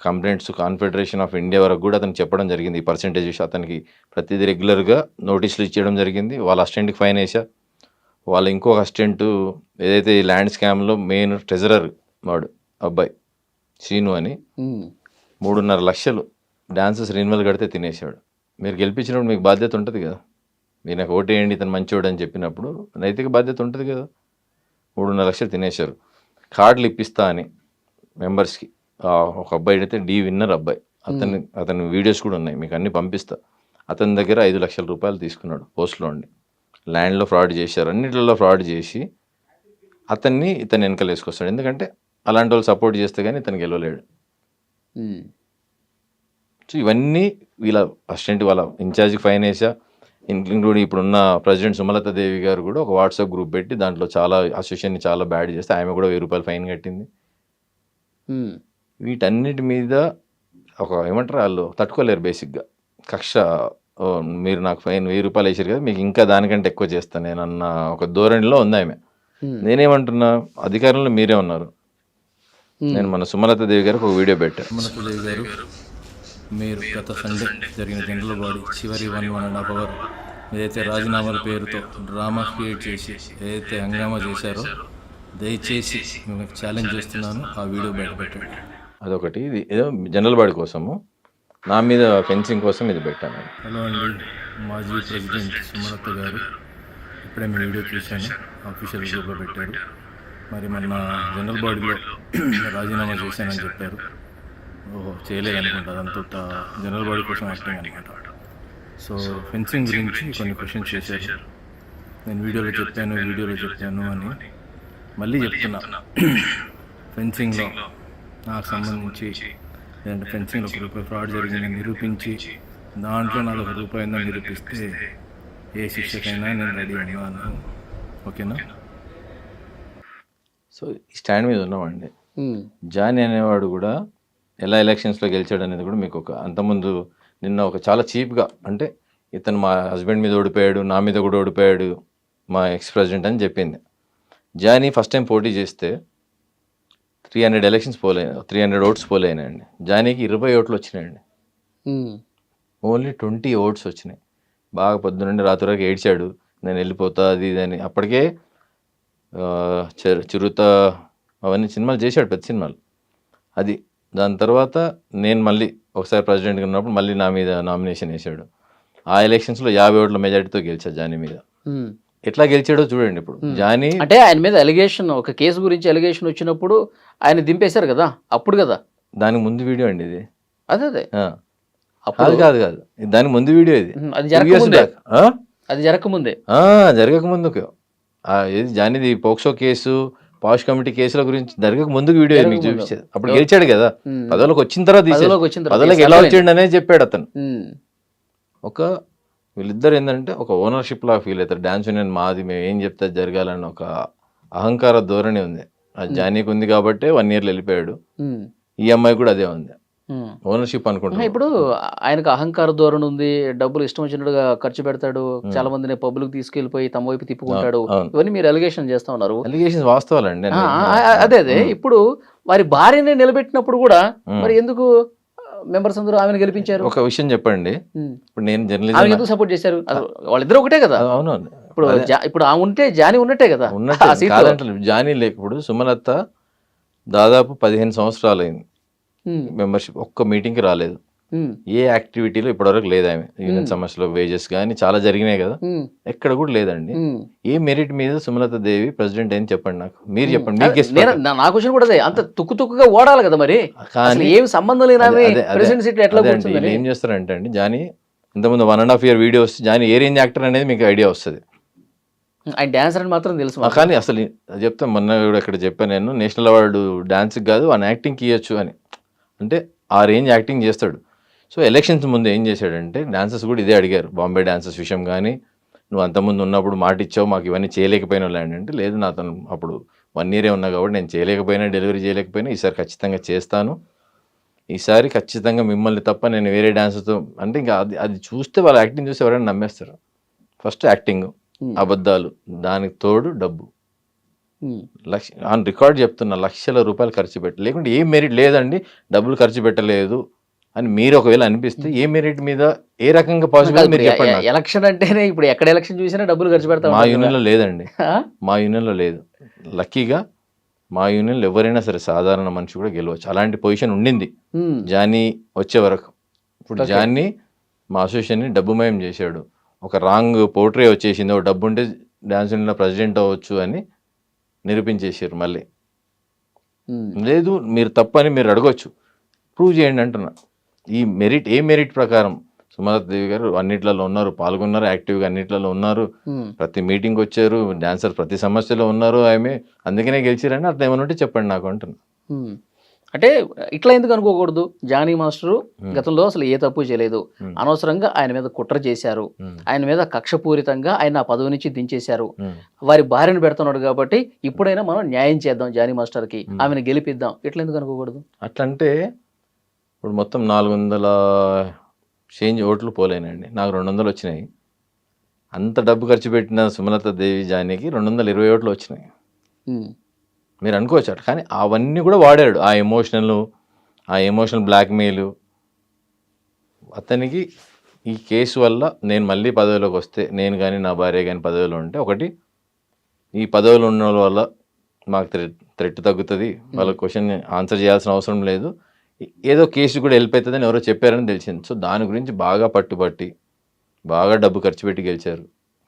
Speaker 2: కంప్లైంట్స్ కాన్ఫెడరేషన్ ఆఫ్ ఇండియా వరకు కూడా అతను చెప్పడం జరిగింది. ఈ పర్సెంటేజ్ విషయం అతనికి ప్రతిదీ రెగ్యులర్గా నోటీసులు ఇచ్చేయడం జరిగింది. వాళ్ళ అసిస్టెంట్కి ఫైన్ వేసా, వాళ్ళ ఇంకొక అసిస్టెంట్ ఏదైతే ఈ ల్యాండ్ స్కామ్లో మెయిన్ ట్రెజరర్ వాడు అబ్బాయి సీను అని 3.5 లక్షలు డాన్సెస్ రెన్యువల్ కడితే తినేసాడు. మీరు గెలిపించినప్పుడు మీకు బాధ్యత ఉంటుంది కదా, మీరు నాకు ఓటేయండి ఇతను మంచివాడు అని చెప్పినప్పుడు నైతిక బాధ్యత ఉంటుంది కదా. 3.5 లక్షలు తినేశారు. కార్డులు ఇప్పిస్తా అని మెంబర్స్కి, ఒక అబ్బాయి అయితే డి విన్నర్ అబ్బాయి, అతని వీడియోస్ కూడా ఉన్నాయి, మీకు అన్నీ పంపిస్తా. అతని దగ్గర 5 లక్షల రూపాయలు తీసుకున్నాడు పోస్ట్లో ఉండి. ల్యాండ్లో ఫ్రాడ్ చేశారు, అన్నింటిలో ఫ్రాడ్ చేసి ఇతను వెనకాల వేసుకొస్తాడు. ఎందుకంటే అలాంటి వాళ్ళు సపోర్ట్ చేస్తే కానీ ఇతను గెలవలేడు. సో ఇవన్నీ వీళ్ళ అసిస్టెంట్ వాళ్ళ ఇన్ఛార్జ్కి ఫైన్ వేసా. ఇంక్లూడ్ ఇప్పుడున్న ప్రెసిడెంట్ సుమలత దేవి గారు కూడా ఒక వాట్సాప్ గ్రూప్ పెట్టి దాంట్లో చాలా అసోసియేషన్ని చాలా బ్యాడ్ చేస్తే ఆమె కూడా 1000 రూపాయలు ఫైన్ కట్టింది. వీటన్నిటి మీద ఏమంటారు వాళ్ళు తట్టుకోలేరు బేసిక్గా. కక్ష, మీరు నాకు ఫైన్ 1000 రూపాయలు వేసారు కదా, మీకు ఇంకా దానికంటే ఎక్కువ చేస్తాను నేను అన్న ఒక ధోరణిలో ఉంది ఆమె. నేనేమంటున్నా, అధికారంలో మీరే ఉన్నారు, నేను మన సుమలత దేవి గారికి ఒక వీడియో పెట్టాను.
Speaker 4: సుమలతదేవి గారు, మీరు గత సండే జరిగిన జనరల్ బాడీ చివరి 1.5 అవర్ ఏదైతే రాజీనామాల పేరుతో డ్రామా క్రియేట్ చేసి ఏదైతే హంగామా చేశారో దయచేసి మీకు ఛాలెంజ్ చేస్తున్నాను, ఆ వీడియో బయట పెట్టండి.
Speaker 2: అదొకటి. ఇది ఏదో జనరల్ బాడీ కోసము, నా మీద ఫెన్సింగ్ కోసం ఇది పెట్టాను.
Speaker 4: హలో అండి, మాజీ ప్రెసిడెంట్ సుమలత గారు, ఇప్పుడే మీ వీడియో చూశాను, ఆఫీషియల్ గ్రూప్లో పెట్టారు. మరి మొన్న జనరల్ బాడీలో రాజీనామా చేశానని చెప్పారు. ఓహో, చేయలేదనుకుంటా, అదంతా జనరల్ బాడీ కోసం యాక్టింగ్ అనమాట. సో ఫెన్సింగ్ గురించి కొన్ని క్వశ్చన్స్ చేశారు. నేను వీడియోలో చెప్పాను అని మళ్ళీ చెప్తున్నా. ఫెన్సింగ్లో నాకు సంబంధించి లేదంటే ఫెన్సింగ్లో ₹1 ఫ్రాడ్ జరిగిందని నిరూపించి దాంట్లో నాకు ₹1 ఉందని నిరూపిస్తే ఏ శిక్షకైనా నేను రెడీ ఉన్నాను. ఓకేనా?
Speaker 2: సో ఈ స్టాండ్ మీద ఉన్నామండి. జానీ అనేవాడు కూడా ఎలా ఎలక్షన్స్లో గెలిచాడు అనేది కూడా మీకు అంతకుముందు నిన్న చాలా చీప్గా, అంటే ఇతను మా హస్బెండ్ మీద ఓడిపోయాడు, నా మీద కూడా ఓడిపోయాడు, మా ఎక్స్ ప్రెసిడెంట్ అని చెప్పింది. జానీ ఫస్ట్ టైం పోటీ చేస్తే 300 ఓట్స్ పోలేనండి. జానీకి 20 ఓట్లు వచ్చినాయండి. ఓన్లీ 20 ఓట్స్ వచ్చినాయి. బాగా పొద్దునండి రాత్రి వరకు ఏడ్చాడు, నేను వెళ్ళిపోతా అది ఇది అని. అప్పటికే చిరుత అవన్నీ సినిమాలు చేశాడు, పెద్ద సినిమాలు. అది దాని తర్వాత నేను మళ్ళీ ఒకసారి ప్రెసిడెంట్గా ఉన్నప్పుడు మళ్ళీ నా మీద నామినేషన్ వేసాడు. ఆ ఎలక్షన్స్లో 50 ఓట్ల మెజారిటీతో గెలిచాడు జానీ మీద. ఎట్లా గెలిచాడో చూడండి. ఇప్పుడు జానీ
Speaker 1: అంటే ఆయన మీద ఎలిగేషన్, ఒక కేసు గురించి ఎలిగేషన్ వచ్చినప్పుడు ఆయన దింపేశారు కదా, అప్పుడు కదా.
Speaker 2: దానికి ముందు వీడియో అండి ఇది.
Speaker 1: అదే
Speaker 2: కాదు దానికి ముందు వీడియో ఇది.
Speaker 1: అది జరగకముందే
Speaker 2: జరగక ముందుకు ఏది జానీది పోక్సో కేసు, పాష్ కమిటీ కేసుల గురించి జరగక ముందుకు వీడియో మీకు చూపించేది. అప్పుడు గెలిచాడు కదా, పదవులకు వచ్చిన తర్వాత పదవులకు ఎలా వచ్చాడు అనేది చెప్పాడు అతను. వీళ్ళిద్దరు ఏంటంటే ఒక ఓనర్షిప్ లా ఫీల్ అవుతారు. డాన్స్ యూనియన్ మాది, మేము ఏం చెప్తే జరగాలని ఒక అహంకార ధోరణి ఉంది. అది జానీకి ఉంది కాబట్టి 1 yearలో వెళ్ళిపోయాడు. ఈ అమ్మాయి కూడా అదే ఉంది, ఓనర్షిప్ అనుకుంటా.
Speaker 1: ఇప్పుడు ఆయనకు అహంకార ధోరణి ఉంది, డబ్బులు ఇష్టం వచ్చినట్టుగా ఖర్చు పెడతాడు, చాలా మందిని పబ్లిక్ తీసుకెళ్లిపోయి తమ వైపు తిప్పుకుంటాడు, ఇవన్నీ మీరు ఎలిగేషన్ చేస్తా ఉన్నారు.
Speaker 2: ఎలిగేషన్స్ వాస్తవాలండి.
Speaker 1: అదే ఇప్పుడు వారి భార్యని నిలబెట్టినప్పుడు కూడా మరి ఎందుకు మెంబర్స్ అందరూ ఆమెను గెలిపించారు?
Speaker 2: ఒక విషయం చెప్పండి. ఇప్పుడు నేను
Speaker 1: జర్నలిజం ఎందుకు సపోర్ట్ చేశారు? వాళ్ళిద్దరు ఒకటే కదా.
Speaker 2: అవును,
Speaker 1: ఇప్పుడు ఆ ఉంటే జానీ ఉన్నట్టే కదా.
Speaker 2: కాదంటే జానీ లేకపోతే సుమలత దాదాపు 15 సంవత్సరాలు అయింది మెంబర్షిప్, ఒక్క మీటింగ్కి రాలేదు. ఏ యాక్టివిటీలో ఇప్పటివరకు లేదు ఆమె. యూనియన్ సమస్యలో వేజెస్ కానీ చాలా జరిగినాయి కదా, ఎక్కడ కూడా లేదండి. ఏ మెరిట్ మీద సుమలత దేవి ప్రెసిడెంట్ అని చెప్పండి నాకు, మీరు చెప్పండి.
Speaker 1: నా క్వశ్చన్ కూడా అంత తుక్కుగా ఓడాలి కదా మరి, కానీ ఏం సంబంధం లేని
Speaker 2: ఏం చేస్తారంటే అండి, జానీ ఇంతకుముందు 1.5 year వీడియోస్, జానీ ఏ రేంజ్ యాక్టర్ అనేది మీకు ఐడియా వస్తుంది.
Speaker 1: ఆయన డాన్సర్ అని మాత్రం తెలుసు,
Speaker 2: కానీ అసలు చెప్తాను, మొన్న కూడా ఇక్కడ చెప్పాను నేను, నేషనల్ అవార్డు డాన్స్కి కాదు ఆయన యాక్టింగ్కి ఇవ్వచ్చు అని. అంటే ఆ రేంజ్ యాక్టింగ్ చేస్తాడు. సో ఎలక్షన్స్ ముందు ఏం చేశాడంటే డాన్సర్స్ కూడా ఇదే అడిగారు, బాంబే డాన్సర్స్ విషయం కానీ, నువ్వు అంతకుముందు ఉన్నప్పుడు మాట ఇచ్చావు మాకు ఇవన్నీ చేయలేకపోయినా ల్యాండ్ అంటే, లేదు నా తను అప్పుడు 1 year ఉన్నా కాబట్టి నేను చేయలేకపోయినా, డెలివరీ చేయలేకపోయినా, ఈసారి ఖచ్చితంగా చేస్తాను, ఈసారి ఖచ్చితంగా మిమ్మల్ని తప్ప నేను వేరే డాన్సర్తో అంటే ఇంకా అది చూస్తే వాళ్ళ యాక్టింగ్ చూస్తే ఎవరైనా నమ్మేస్తారు. ఫస్ట్ యాక్టింగ్, అబద్ధాలు, దానికి తోడు డబ్బు. ఆన్ రికార్డ్ చెప్తున్నా, లక్షల రూపాయలు ఖర్చు పెట్టి, లేకుంటే ఏ మెరిట్ లేదండి డబ్బులు ఖర్చు పెట్టలేదు అని మీరు ఒకవేళ అనిపిస్తే ఏ మెరిట్ మీద ఏ రకంగా పాసిబుల్ మీరు చెప్పండి.
Speaker 1: ఎలక్షన్ అంటేనే ఇప్పుడు ఎక్కడ ఎలక్షన్ చూసినా డబ్బులు ఖర్చు పెడతాం.
Speaker 2: మా యూనియన్లో లేదండి, మా యూనియన్లో లేదు. లక్కీగా మా యూనియన్లో ఎవరైనా సరే సాధారణ మనిషి కూడా గెలవచ్చు, అలాంటి పొజిషన్ ఉండింది జానీ వచ్చే వరకు. ఇప్పుడు జానీ మా అసోసియేషన్ని డబ్బుమయం చేశాడు, ఒక రాంగ్ పోర్ట్రే వచ్చేసింది, ఒక డబ్బు ఉంటే డాన్స్ యూనియన్లో ప్రెసిడెంట్ అవ్వచ్చు అని నిరూపించేసారు. మళ్ళీ లేదు మీరు తప్పని మీరు అడగొచ్చు, ప్రూవ్ చేయండి అంటున్నా. ఈ మెరిట్ ఏ మెరిట్ ప్రకారం సుమలత దేవి గారు అన్నిట్లలో ఉన్నారు, పాల్గొన్నారు, యాక్టివ్గా అన్నిట్లలో ఉన్నారు, ప్రతి మీటింగ్ వచ్చారు, డాన్సర్ ప్రతి సమస్యలో ఉన్నారు, ఆమె అందుకనే గెలిచారని అట్లా ఏమైనా ఉంటే చెప్పండి నాకు అంటున్నా.
Speaker 1: అంటే ఇట్లా ఎందుకు అనుకోకూడదు? జానీ మాస్టరు గతంలో అసలు ఏ తప్పు చేయలేదు, అనవసరంగా ఆయన మీద కుట్ర చేశారు, ఆయన మీద కక్షపూరితంగా ఆయన ఆ పదవి నుంచి దించేశారు, వారి భార్యను పెడుతున్నాడు కాబట్టి ఇప్పుడైనా మనం న్యాయం చేద్దాం జానీ మాస్టర్కి, ఆమెను గెలిపిద్దాం, ఇట్లా ఎందుకు అనుకోకూడదు?
Speaker 2: అట్లంటే ఇప్పుడు మొత్తం 400 ఓట్లు పోలేనండి, నాకు 200 వచ్చినాయి. అంత డబ్బు ఖర్చు పెట్టిన సుమలత దేవి జానీకి 220 ఓట్లు వచ్చినాయి. మీరు అనుకోవచ్చు అట్లా. కానీ అవన్నీ కూడా వాడాడు, ఆ ఎమోషనల్ బ్లాక్మెయిల్. అతనికి ఈ కేసు వల్ల నేను మళ్ళీ పదవిలోకి వస్తే, నేను కానీ నా భార్య కానీ పదవిలో ఉంటే, ఒకటి ఈ పదవిలో ఉన్న వాళ్ళ వల్ల మాకు థ్రెట్ తగ్గుతుంది, వాళ్ళ క్వశ్చన్ ఆన్సర్ చేయాల్సిన అవసరం లేదు, ఏదో కేసు కూడా హెల్ప్ అవుతుందని ఎవరో చెప్పారని తెలిసింది. సో దాని గురించి బాగా పట్టుబట్టి బాగా డబ్బు ఖర్చు పెట్టి గెలిచారు.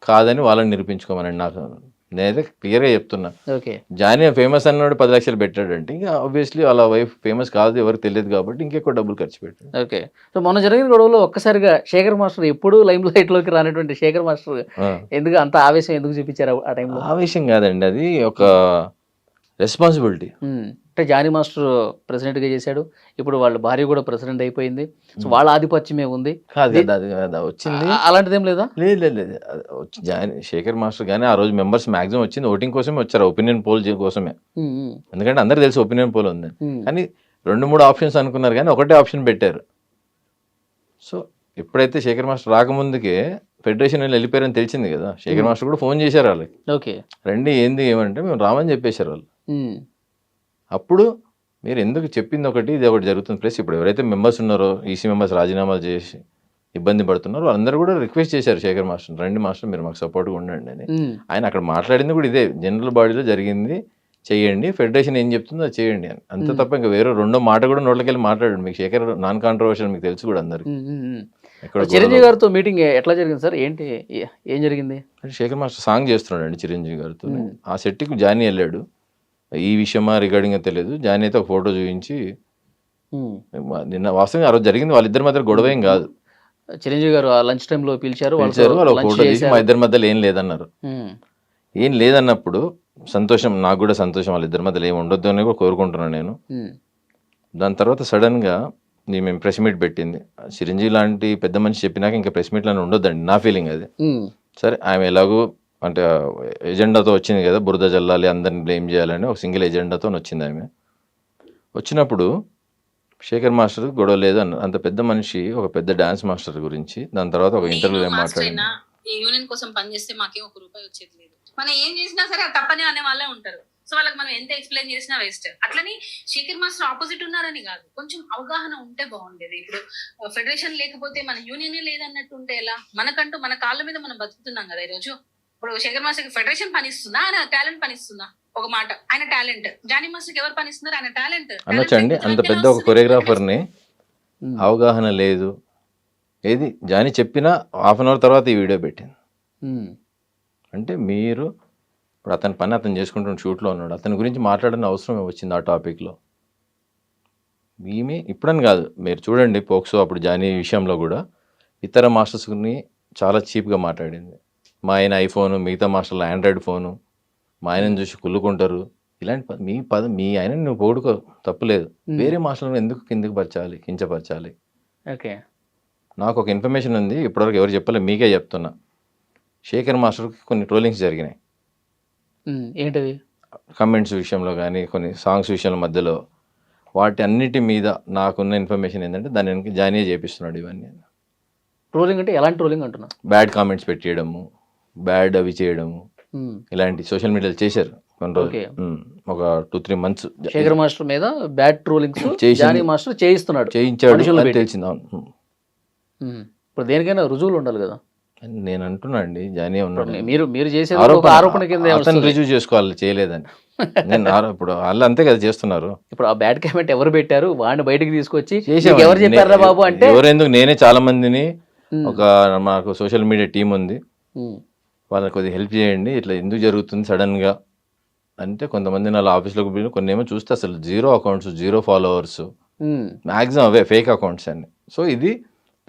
Speaker 2: కాదని వాళ్ళని నిరూపించుకోమనండి. నాకు నేనైతే క్లియర్గా చెప్తున్నా.
Speaker 1: ఓకే,
Speaker 2: జానీ ఫేమస్ అన్నాడు 10 లక్షలు పెట్టాడంటే, ఇంకా ఆబ్వియస్లీ వాళ్ళ వైఫ్ ఫేమస్ కాదు, ఎవరికి తెలియదు కాబట్టి ఇంకెక్కువ డబ్బులు ఖర్చు పెట్టాడు.
Speaker 1: ఓకే. సో మొన్న జరిగిన గొడవలో ఒక్కసారిగా శేఖర్ మాస్టర్, ఎప్పుడు లైమ్ లైట్లోకి రానటువంటి శేఖర్ మాస్టర్ ఎందుకు అంత ఆవేశం ఎందుకు చూపించారు ఆ టైంలో?
Speaker 2: ఆవేశం కాదండి, అది ఒక రెస్పాన్సిబిలిటీ.
Speaker 1: అంటే జానీ మాస్టర్ ప్రెసిడెంట్గా చేశాడు, ఇప్పుడు వాళ్ళ భార్య కూడా ప్రెసిడెంట్ అయిపోయింది, సో వాళ్ళ ఆధిపత్యమే ఉంది.
Speaker 2: కాదు కదా, అది కదా వచ్చింది.
Speaker 1: అలాంటిది ఏం లేదా?
Speaker 2: లేదు లేదు లేదు, జానీ శేఖర్ మాస్టర్ కానీ ఆ రోజు మెంబర్స్ మాక్సిమం వచ్చింది ఓటింగ్ కోసమే వచ్చారు, ఒపీనియన్ పోల్ కోసమే. ఎందుకంటే అందరు తెలుసు ఒపీనియన్ పోల్ ఉంది, కానీ 2-3 ఆప్షన్స్ అనుకున్నారు కానీ ఒకటే ఆప్షన్ పెట్టారు. సో ఎప్పుడైతే శేఖర్ మాస్టర్ రాకముందుకే ఫెడరేషన్ వెళ్ళిపోయారని తెలిసింది కదా, శేఖర్ మాస్టర్ కూడా ఫోన్ చేశారు వాళ్ళకి,
Speaker 1: ఓకే
Speaker 2: రండి ఏంది ఏమంటే మేము రామని చెప్పేశారు వాళ్ళు. అప్పుడు మీరు ఎందుకు చెప్పింది ఒకటి, ఇది ఒకటి జరుగుతుంది. ప్లస్ ఇప్పుడు ఎవరైతే మెంబర్స్ ఉన్నారో, ఈసీ మెంబర్స్ రాజీనామాలు చేసి ఇబ్బంది పడుతున్నారో వాళ్ళందరూ కూడా రిక్వెస్ట్ చేశారు శేఖర్ మాస్టర్, రండి మాస్టర్ మీరు మాకు సపోర్ట్గా ఉండండి అని. ఆయన అక్కడ మాట్లాడింది కూడా ఇదే, జనరల్ బాడీలో జరిగింది చేయండి, ఫెడరేషన్ ఏం చెప్తుందో అది చేయండి అని. అంతే తప్ప ఇంకా వేరే రెండో మాట కూడా నోట్లకి వెళ్ళి మాట్లాడండి. మీకు శేఖర్ నాన్ కాంట్రవర్షియల్ మీకు తెలుసు కూడా అందరికి.
Speaker 1: చిరంజీవి గారితో మీటింగ్ ఎట్లా జరిగింది సార్? ఏంటి, ఏం జరిగింది?
Speaker 2: అంటే శేఖర్ మాస్టర్ సాంగ్ చేస్తున్నాడు అండి చిరంజీవి గారితో. ఆ సెట్కి జానీ వెళ్ళాడు, ఈ విషయమా రిగార్డింగ్ తెలియదు. జానీ అయితే ఒక ఫోటో చూపించి, నిన్న వాస్తవంగా ఆ రోజు జరిగింది వాళ్ళిద్దరి మధ్య గొడవ ఏం కాదు.
Speaker 1: చిరంజీవి గారు లంచ్ టైంలో పిలిచారు,
Speaker 2: వాళ్ళు ఫోటో తీసి మా ఇద్దరి మధ్యలో ఏం లేదన్నారు. ఏం లేదన్నప్పుడు సంతోషం, నాకు కూడా సంతోషం, వాళ్ళిద్దరి మధ్యలో ఏమి ఉండొద్దు అని కూడా కోరుకుంటున్నాను నేను. దాని తర్వాత సడన్గా మేము ప్రెస్ మీట్ పెట్టింది. చిరంజీవి లాంటి పెద్ద మనిషి చెప్పినాక ఇంకా ప్రెస్ మీట్లను ఉండొద్దండి, నా ఫీలింగ్ అది. సరే ఆమె ఎలాగో అంటే ఎజెండాతో వచ్చింది కదా, బురద జల్లాలి, అందరిని బ్లేమ్ చేయాలని ఒక సింగిల్ ఎజెండాతో వచ్చింది ఆమె. వచ్చినప్పుడు శేఖర్ మాస్టర్ గొడవ లేదు అన్న, అంత పెద్ద మనిషి ఒక పెద్ద డాన్స్ మాస్టర్ గురించి దాని తర్వాత ఒక ఇంటర్వ్యూలో ఏం మాట్లాడింది,
Speaker 5: ఈ యూనియన్ కోసం పనిచేస్తే మాకేం ₹1 వచ్చేది లేదు, మనం ఏం చేసినా సరే అది తప్పని అనే వాళ్ళే ఉంటారు. సో వాళ్ళకి మనం ఎంత ఎక్స్ప్లెయిన్ చేసినా వేస్ట్. అట్లని శేఖర్ మాస్టర్ ఆపోజిట్ ఉన్నారని కాదు, కొంచెం అవగాహన ఉంటే బాగుండేది. ఇప్పుడు ఫెడరేషన్ లేకపోతే మన యూనియనే లేదన్నట్టు ఉంటే ఎలా? మనకంటూ మన కాళ్ళ మీద మనం బతుకుతున్నాం కదా ఈరోజు. ఇప్పుడు శేఖర్ మాస్టర్ కి ఫెడరేషన్ పనిస్తుందా, ఆయన టాలెంట్ పనిస్తుందా? ఒక మాట, ఆయన టాలెంట్. జానీ మాస్టర్ కి ఎవరు పనిస్తున్నారు? ఆయన టాలెంట్
Speaker 2: అనొచ్చండి. అంత పెద్ద ఒక కొరియోగ్రాఫర్ని అవగాహన లేదు. ఏది జానీ చెప్పినా హాఫ్ అన్ అవర్ తర్వాత ఈ వీడియో పెట్టింది. అంటే మీరు ఇప్పుడు అతని పని అతను చేసుకుంటున్న షూట్లో ఉన్నాడు, అతని గురించి మాట్లాడిన అవసరం వచ్చింది ఆ టాపిక్లో. ఈమె ఇప్పుడని కాదు, మీరు చూడండి పోక్సో అప్పుడు జానీ విషయంలో కూడా ఇతర మాస్టర్స్ని చాలా చీప్గా మాట్లాడింది. మా ఆయన ఐఫోను, మిగతా మాస్టర్లు ఆండ్రాయిడ్ ఫోను, మా ఆయనను చూసి కుళ్ళుకుంటారు, ఇలాంటి మీ ఆయనని నువ్వు పోడుకో తప్పులేదు, వేరే మాస్టర్లను ఎందుకు కించపరచాలి?
Speaker 1: ఓకే, నాకు
Speaker 2: ఒక ఇన్ఫర్మేషన్ ఉంది, ఇప్పటివరకు ఎవరు చెప్పలేదు, మీకే చెప్తున్నా. శేఖర్ మాస్టర్కి కొన్ని ట్రోలింగ్స్ జరిగినాయి.
Speaker 1: ఏంటది?
Speaker 2: కమెంట్స్ విషయంలో కానీ కొన్ని సాంగ్స్ విషయంలో మధ్యలో, వాటి అన్నిటి మీద నాకున్న ఇన్ఫర్మేషన్ ఏంటంటే దాని వెనక జానీయే చేపిస్తున్నాడు ఇవన్నీ.
Speaker 1: ట్రోలింగ్ అంటే ఎలాంటి ట్రోలింగ్ అంటున్నా?
Speaker 2: బ్యాడ్ కామెంట్స్ పెట్టేయడము, బ్యాడ్ అవి చేయడము, ఇలాంటి సోషల్ మీడియాలో చేశారు కొన్ని రోజులు, ఒక 2-3 months.
Speaker 1: శేఖర్ మాస్టర్ మీద బ్యాడ్ ట్రోలింగ్స్ జానీ మాస్టర్ చేయించాడు
Speaker 2: తెలిసింది.
Speaker 1: ఇప్పుడు దేనికైనా రుజువులు ఉండాలి కదా.
Speaker 2: నేను అంటున్నా అండి, జానీ ఉన్నాడు,
Speaker 1: మీరు చేసే ఆరోపణ కింద
Speaker 2: అతను రుజువు చేసుకోవాలి చేయలేదని. నేను ఇప్పుడు వాళ్ళు అంతే కదా చేస్తున్నారు.
Speaker 1: ఇప్పుడు ఆ బ్యాడ్ కామెంట్ ఎవరు పెట్టారు, వాడిని బయటకు తీసుకొచ్చి ఎవరు చెప్పారా బాబు అంటే,
Speaker 2: ఎవరెందుకు, నేనే చాలా మందిని, ఒక మాకు సోషల్ మీడియా టీం ఉంది, వాళ్ళని కొద్దిగా హెల్ప్ చేయండి, ఇట్లా ఎందుకు జరుగుతుంది సడన్ గా అంటే, కొంతమంది నా ఆఫీస్లోకి పోయి కొన్ని ఏమో చూస్తే అసలు 0 అకౌంట్స్, 0 followers, మాక్సిమం అవే ఫేక్ అకౌంట్స్ అండి. సో ఇది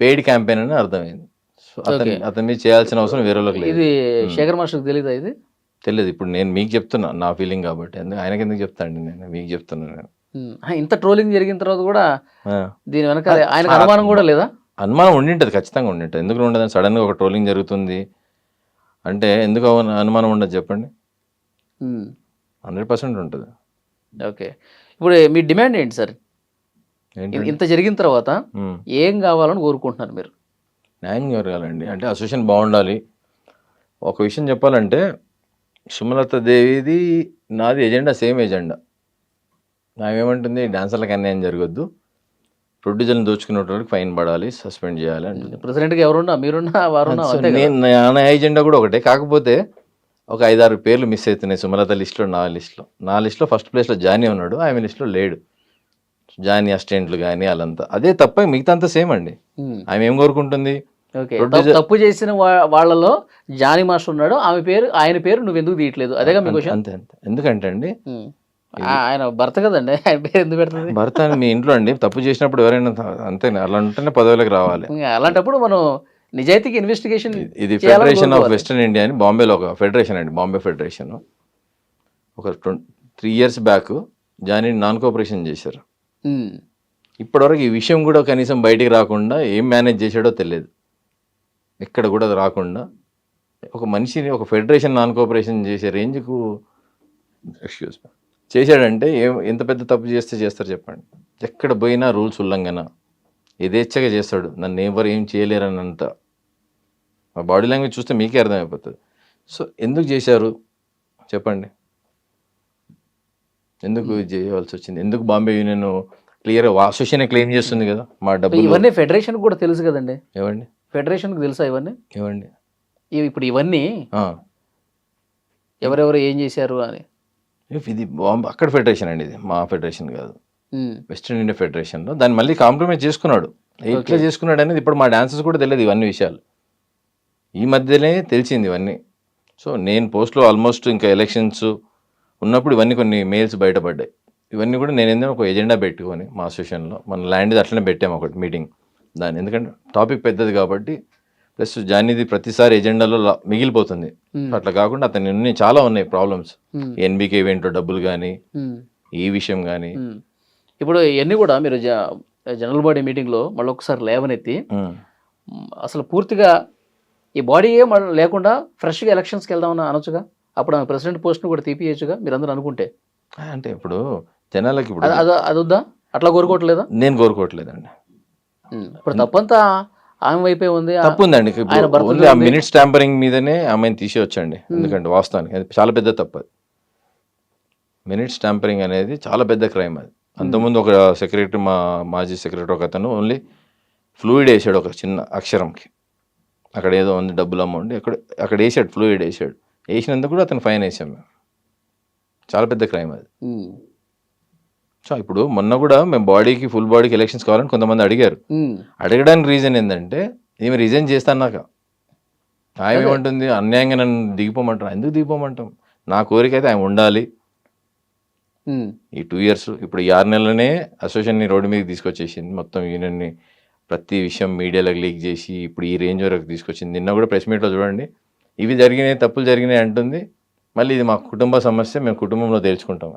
Speaker 2: పెయిడ్ క్యాంపెయిన్ అని అర్థమైంది. సో అతని మీద చేయాల్సిన అవసరం వేరే వాళ్ళకి లేదు.
Speaker 1: ఇది శేఖర్ మాస్టర్కి తెలియదా? ఇది తెలియదు.
Speaker 2: ఇప్పుడు నేను మీకు చెప్తున్నా నా ఫీలింగ్ కాబట్టి, ఆయనకి ఎందుకు చెప్తాండి, నేను మీకు చెప్తున్నాను. నేను
Speaker 1: ఇంత ట్రోలింగ్ జరిగిన తర్వాత కూడా దీని వెనక ఆయనకు అనుమానం కూడా లేదా?
Speaker 2: అనుమానం ఉండింటది, ఖచ్చితంగా ఉండింటది. ఎందుకు ఉండదు? సడన్ గా ఒక ట్రోలింగ్ జరుగుతుంది అంటే ఎందుకు అనుమానం ఉండదు చెప్పండి? 100% ఉంటుంది.
Speaker 1: ఓకే, ఇప్పుడు మీ డిమాండ్ ఏంటి సార్? ఇంత జరిగిన తర్వాత ఏం కావాలని కోరుకుంటున్నారు మీరు?
Speaker 2: న్యాయం జరగాలండి, అంటే అసోసియేషన్ బాగుండాలి. ఒక విషయం చెప్పాలంటే, సుమలత దేవిది నాది ఎజెండా సేమ్ ఎజెండా. నాకేమంటుంది, డాన్సర్లకు అన్యాయం జరగొద్దు, ప్రొడ్యూసర్ని దోచుకునే వాళ్ళకి ఫైన్ పడాలి, సస్పెండ్ చేయాలి అంటుంది.
Speaker 1: ప్రెసిడెంట్గా ఎవరున్నా మీరున్నా వారున్నా
Speaker 2: సో
Speaker 1: అంతే కదా.
Speaker 2: నా ఎజెండా కూడా ఒకటే. కాకపోతే ఒక 5-6 పేర్లు మిస్ అవుతున్నాయి. సుమలత లిస్ట్లో, నా లిస్ట్లో ఫస్ట్ ప్లేస్లో జానీ ఉన్నాడు, ఆమె లిస్ట్లో లేడు. జానీ అసిస్టెంట్లు కానీ వాళ్ళంతా అదే తప్ప మిగతా అంతా సేమ్ అండి. ఆమె ఏం కోరుకుంటుంది,
Speaker 1: ఓకే, తప్పు చేసిన వాళ్ళలో జానీ మాస్టర్ ఉన్నాడు, ఆయన పేరు నువ్వు ఎందుకు తీయట్లేదు, అదేగా మీ క్వశ్చన్.
Speaker 2: అంతే అంతే. ఎందుకంటే అండి,
Speaker 1: ఆయన భర్త కదండి, ఆయన పేరు ఎందుకు పెడుతుంది?
Speaker 2: భర్త అని మీ ఇంట్లో అండి తప్పు చేసినప్పుడు ఎవరైనా అంతే అలా ఉంటేనే పదవిలోకి రావాలి.
Speaker 1: అలాంటప్పుడు మనం నిజాయితీకి ఇన్వెస్టిగేషన్.
Speaker 2: ఇది ఫెడరేషన్ ఆఫ్ వెస్టర్న్ ఇండియా అని బాంబేలో ఒక ఫెడరేషన్ అండి, బాంబే ఫెడరేషన్. ఒక 3 years బ్యాక్ జానీ నాన్ కోఆపరేషన్ చేశారు. ఇప్పటివరకు ఈ విషయం కూడా కనీసం బయటికి రాకుండా ఏం మేనేజ్ చేశాడో తెలియదు. ఎక్కడ కూడా అది రాకుండా ఒక మనిషిని ఒక ఫెడరేషన్ నాన్ కోఆపరేషన్ చేసే రేంజ్కు చేశాడంటే ఎంత పెద్ద తప్పు చేస్తారు చెప్పండి. ఎక్కడ పోయినా రూల్స్ ఉల్లంఘన, యథేచ్ఛగా చేస్తాడు, నన్ను ఎవరు ఏం చేయలేరన్నంత. మా బాడీ లాంగ్వేజ్ చూస్తే మీకే అర్థమైపోతుంది. సో ఎందుకు చేశారు చెప్పండి, ఎందుకు చేయవలసి వచ్చింది, ఎందుకు Bombay union clear association claim చేస్తుంది కదా మా డబ్బులు.
Speaker 1: ఇవన్నీ ఫెడరేషన్ కూడా తెలుసు కదండి.
Speaker 2: ఏవండి
Speaker 1: ఫెడరేషన్కి తెలుసా ఇవన్నీ?
Speaker 2: ఏవండి
Speaker 1: ఇప్పుడు ఇవన్నీ ఎవరెవరు ఏం చేశారు అని.
Speaker 2: ఇది బాంబే అక్కడ ఫెడరేషన్ అండి, ఇది మా ఫెడరేషన్ కాదు, వెస్ట్రన్ ఇండియా ఫెడరేషన్లో. దాన్ని మళ్ళీ కాంప్రమైజ్ చేసుకున్నాడు. ఎట్లా చేసుకున్నాడు అనేది ఇప్పుడు మా డాన్సర్స్ కూడా తెలియదు ఇవన్నీ విషయాలు, ఈ మధ్యనే తెలిసింది ఇవన్నీ. సో నేను పోస్ట్లో ఆల్మోస్ట్ ఇంకా ఎలక్షన్స్ ఉన్నప్పుడు ఇవన్నీ కొన్ని మెయిల్స్ బయటపడ్డాయి. ఇవన్నీ కూడా నేను ఏంటంటే ఒక ఎజెండా పెట్టుకొని మా అసోసియేషన్లో మన ల్యాండ్ది అట్లనే పెట్టాము ఒకటి మీటింగ్ దాన్ని, ఎందుకంటే టాపిక్ పెద్దది కాబట్టి. ప్లస్ జానీది ప్రతిసారి ఎజెండాలో మిగిలిపోతుంది. అట్లా కాకుండా అతని చాలా ఉన్నాయి ప్రాబ్లమ్స్, ఎన్బికే ఈవెంట్లో డబ్బులు కానీ, ఈ విషయం కానీ.
Speaker 1: ఇప్పుడు ఇవన్నీ కూడా మీరు జనరల్ బాడీ మీటింగ్లో మళ్ళీ ఒకసారి లేవనెత్తి అసలు పూర్తిగా ఈ బాడీయే లేకుండా ఫ్రెష్గా ఎలక్షన్స్కి వెళ్దామని అనొచ్చుగా. అప్పుడు ఆమె ప్రెసిడెంట్ పోస్ట్ను కూడా తీపియచ్చుగా మీరు అందరూ అనుకుంటే.
Speaker 2: అంటే ఇప్పుడు జనాలకి ఇప్పుడు
Speaker 1: అది వద్దా, అట్లా కోరుకోవట్లేదా?
Speaker 2: నేను కోరుకోవట్లేదండి.
Speaker 1: ఇప్పుడు తప్పంతా ఆమె వైపే ఉంది.
Speaker 2: తప్పు ఉందండి, ఆ మినిట్స్ ట్యాంపరింగ్ మీదనే ఆమెను తీసేయొచ్చండి. ఎందుకంటే వాస్తవానికి అది చాలా పెద్ద తప్పు. అది మినిట్స్ ట్యాంపరింగ్ అనేది చాలా పెద్ద క్రైమ్. అది అంతకుముందు ఒక సెక్రటరీ, మాజీ సెక్రటరీ ఒక అతను ఓన్లీ ఫ్లూయిడ్ వేసాడు ఒక చిన్న అక్షరంకి, అక్కడ ఏదో ఉంది డబ్బులు అమౌంట్, అక్కడ వేసాడు, ఫ్లూయిడ్ వేసినందుకు కూడా అతను ఫైన్ వేసాం మేము. చాలా పెద్ద క్రైమ్ అది. సో ఇప్పుడు మొన్న కూడా మేము ఫుల్ బాడీకి ఎలక్షన్స్ కావాలని కొంతమంది అడిగారు. అడగడానికి రీజన్ ఏంటంటే ఈమె రిజైన్ చేస్తాన్నాక ఆమె ఏమంటుంది, అన్యాయంగా నన్ను దిగిపోమంటాం. ఎందుకు దిగిపోమంటాం, నా కోరిక అయితే ఆమె ఉండాలి. ఈ 2 years ఇప్పుడు 6 నెలలనే అసోసియేషన్ని రోడ్డు మీదకి తీసుకొచ్చేసింది, మొత్తం యూనియన్ని ప్రతి విషయం మీడియాలోకి లీక్ చేసి ఇప్పుడు ఈ రేంజ్ వరకు తీసుకొచ్చింది. నిన్న కూడా ప్రెస్ మీట్లో చూడండి, ఇవి జరిగినాయి, తప్పులు జరిగినాయి అంటుంది. మళ్ళీ ఇది మా కుటుంబ సమస్య, మేము కుటుంబంలో తేల్చుకుంటాం.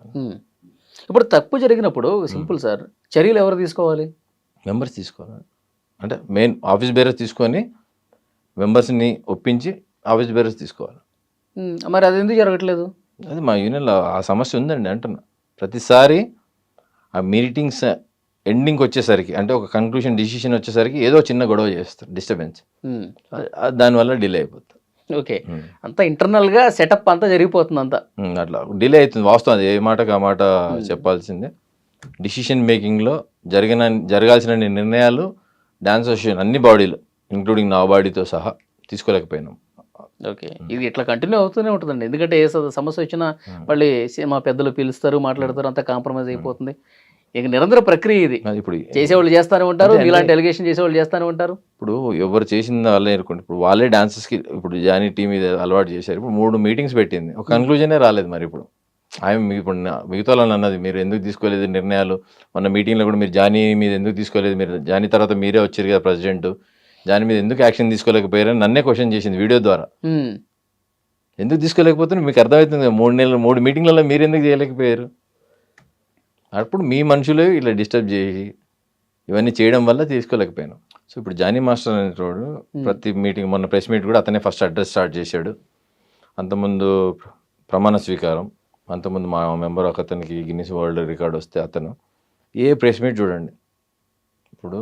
Speaker 1: ఇప్పుడు తప్పు జరిగినప్పుడు సింపుల్ సార్, చర్యలు ఎవరు తీసుకోవాలి?
Speaker 2: మెంబర్స్ తీసుకోవాలి. అంటే మెయిన్ ఆఫీస్ బేరర్స్ తీసుకొని మెంబర్స్ని ఒప్పించి ఆఫీస్ బేరర్స్ తీసుకోవాలి.
Speaker 1: మరి అది ఎందుకు జరగట్లేదు?
Speaker 2: అది మా యూనియన్లో ఆ సమస్య ఉందండి అంటున్నా. ప్రతిసారి ఆ మీటింగ్స్ ఎండింగ్కి వచ్చేసరికి, అంటే ఒక కన్క్లూషన్ డిసిషన్ వచ్చేసరికి ఏదో చిన్న గొడవ చేస్తారు, డిస్టర్బెన్స్, దానివల్ల డిలే అయిపోతుంది.
Speaker 1: ఓకే, అంతా ఇంటర్నల్గా సెటప్ అంతా జరిగిపోతుంది, అంతా
Speaker 2: అట్లా డిలే అవుతుంది. వాస్తవం అది, ఏ మాటకు ఆ మాట చెప్పాల్సిందే. డిసిషన్ మేకింగ్లో జరగాల్సిన నిర్ణయాలు డాన్స్ అసోసియేషన్ అన్ని బాడీలు ఇంక్లూడింగ్ నా బాడీతో సహా తీసుకోలేకపోయినాం.
Speaker 1: ఓకే, ఇది ఇట్లా కంటిన్యూ అవుతూనే ఉంటుందండి. ఎందుకంటే ఏ సమస్య వచ్చినా మళ్ళీ మా పెద్దలు పిలుస్తారు, మాట్లాడతారు, అంతా కాంప్రమైజ్ అయిపోతుంది. ఇక నిరంతర ప్రక్రియ ఇది. ఇప్పుడు చేసేవాళ్ళు చేస్తూనే ఉంటారు, ఇలాంటి ఎలిగేషన్ చేసేవాళ్ళు చేస్తూనే ఉంటారు.
Speaker 2: ఇప్పుడు ఎవరు చేసింది వాళ్ళే అనుకోండి. ఇప్పుడు వాళ్ళే డాన్సర్స్కి ఇప్పుడు జానీ టీం మీద అలవాటు చేశారు. ఇప్పుడు 3 మీటింగ్స్ పెట్టింది, ఒక కన్క్లూజనే రాలేదు. మరి ఇప్పుడు ఆమె ఇప్పుడు మిగతా వాళ్ళని అన్నది, మీరు ఎందుకు తీసుకోలేదు నిర్ణయాలు, మొన్న మీటింగ్లో కూడా మీరు జానీ మీద ఎందుకు తీసుకోలేదు, మీరు జానీ తర్వాత మీరే వచ్చారు కదా ప్రెసిడెంట్, జానీ మీద ఎందుకు యాక్షన్ తీసుకోలేకపోయారని నన్నే క్వశ్చన్ చేసింది వీడియో ద్వారా. ఎందుకు తీసుకోలేకపోతే మీకు అర్థమవుతుంది, 3 మీటింగ్లలో మీరు ఎందుకు చేయలేకపోయారు? అప్పుడు మీ మనుషులే ఇలా డిస్టర్బ్ చేసి ఇవన్నీ చేయడం వల్ల తీసుకోలేకపోయాను. సో ఇప్పుడు జానీ మాస్టర్ అనేటోడు ప్రతి మీటింగ్, మొన్న ప్రెస్ మీట్ కూడా అతనే ఫస్ట్ అడ్రస్ స్టార్ట్ చేశాడు. అంతకుముందు ప్రమాణ స్వీకారం, అంతకుముందు మా మెంబర్ ఒక అతనికి గిన్నిస్ వరల్డ్ రికార్డ్ వస్తే అతను ఏ ప్రెస్ మీట్ చూడండి. ఇప్పుడు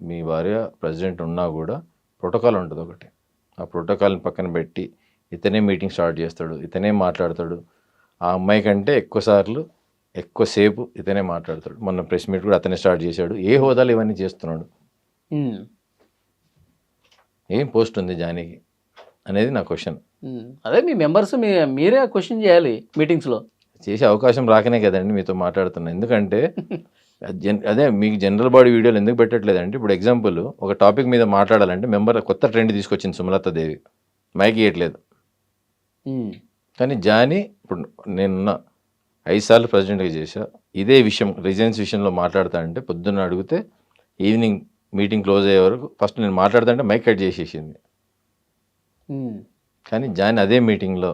Speaker 2: మీ భార్య ప్రెసిడెంట్ ఉన్నా కూడా ప్రోటోకాల్ ఉంటుంది ఒకటి, ఆ ప్రోటోకాల్ని పక్కన పెట్టి ఇతనే మీటింగ్ స్టార్ట్ చేస్తాడు, ఇతనే మాట్లాడతాడు. ఆ అమ్మాయి కంటే ఎక్కువసేపు ఇతనే మాట్లాడతాడు. మొన్న ప్రెస్ మీట్ కూడా అతనే స్టార్ట్ చేశాడు. ఏ హోదాలు ఇవన్నీ చేస్తున్నాడు? ఏం పోస్ట్ ఉంది జానీకి అనేది నా క్వశ్చన్.
Speaker 1: అదే మీ మెంబర్స్ మీరే క్వశ్చన్ చేయాలి మీటింగ్స్లో.
Speaker 2: చేసే అవకాశం రాకనే కదండి మీతో మాట్లాడుతున్నా. ఎందుకంటే అదే మీకు జనరల్ బాడీ వీడియోలు ఎందుకు పెట్టట్లేదంటే, ఇప్పుడు ఎగ్జాంపుల్ ఒక టాపిక్ మీద మాట్లాడాలంటే మెంబర్ కొత్త ట్రెండ్ తీసుకొచ్చింది సుమలత దేవి, మైక్ ఇవ్వట్లేదు. కానీ జానీ ఇప్పుడు నేనున్న 5 సార్లు ప్రెసిడెంట్గా చేశా, ఇదే విషయం రిజైన్స్ విషయంలో మాట్లాడతా అంటే పొద్దున్న అడిగితే ఈవినింగ్ మీటింగ్ క్లోజ్ అయ్యే వరకు ఫస్ట్ నేను మాట్లాడతా అంటే మైక్ కట్ చేసేసింది. కానీ జానీ అదే మీటింగ్లో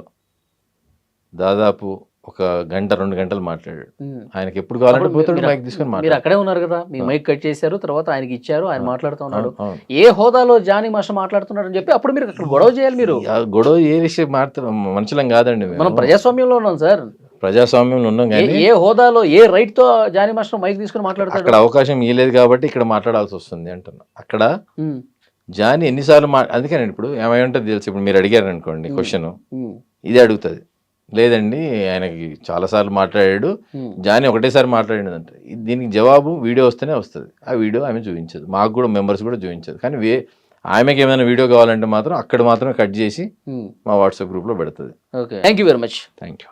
Speaker 2: దాదాపు 1 గంట 2 గంటలు మాట్లాడాడు. ఆయనకి ఎప్పుడు కావాలంటే పోతాడు, మైక్ తీసుకొని
Speaker 1: మీరు
Speaker 2: మాట్లాడు.
Speaker 1: అక్కడే ఉన్నారు కదా, మీ మైక్ కట్ చేశారు, తర్వాత ఆయనకి ఇచ్చారు, ఆయన మాట్లాడుతూ ఉన్నాడు.
Speaker 2: అవును.
Speaker 1: ఏ హోదాలో జానీ మాస్టర్ మాట్లాడుతున్నాడు అని చెప్పి అప్పుడు మీరు అక్కడ గొడవ చేయాలి. మీరు
Speaker 2: ఆ గొడవ ఏ విషయం మాట్లాడు మనుషులం కాదండి మేము.
Speaker 1: మనం ప్రజాస్వామ్యంలో ఉన్నాం సార్.
Speaker 2: ప్రజాస్వామ్యంలో ఉన్నాం కానీ
Speaker 1: ఏ హోదాలో ఏ రైట్ తో జానీ మాస్టర్ మైక్ తీసుకుని మాట్లాడతాడు?
Speaker 2: అక్కడ అవకాశం ఇవ్వలేదు కాబట్టి ఇక్కడ మాట్లాడాల్సి వస్తుంది అంటున్నా. అక్కడ జానీ ఎన్నిసార్లు అందుకేనండి ఇప్పుడు ఏమై ఉంటుంది తెలుసు. ఇప్పుడు మీరు అడిగారు అనుకోండి క్వశ్చన్, ఇది అడుగుతుంది. లేదండి ఆయనకి చాలాసార్లు మాట్లాడాడు, జానీ ఒకటేసారి మాట్లాడాడు అంటే దీనికి జవాబు వీడియో వస్తేనే వస్తుంది. ఆ వీడియో ఆమె చూపించదు, మాకు కూడా మెంబర్స్ కూడా చూపించదు. కానీ ఆమెకి ఏమైనా వీడియో కావాలంటే మాత్రం అక్కడ మాత్రమే కట్ చేసి మా వాట్సాప్ గ్రూప్లో పెడుతుంది.
Speaker 1: Okay, thank you very much.
Speaker 2: Thank you.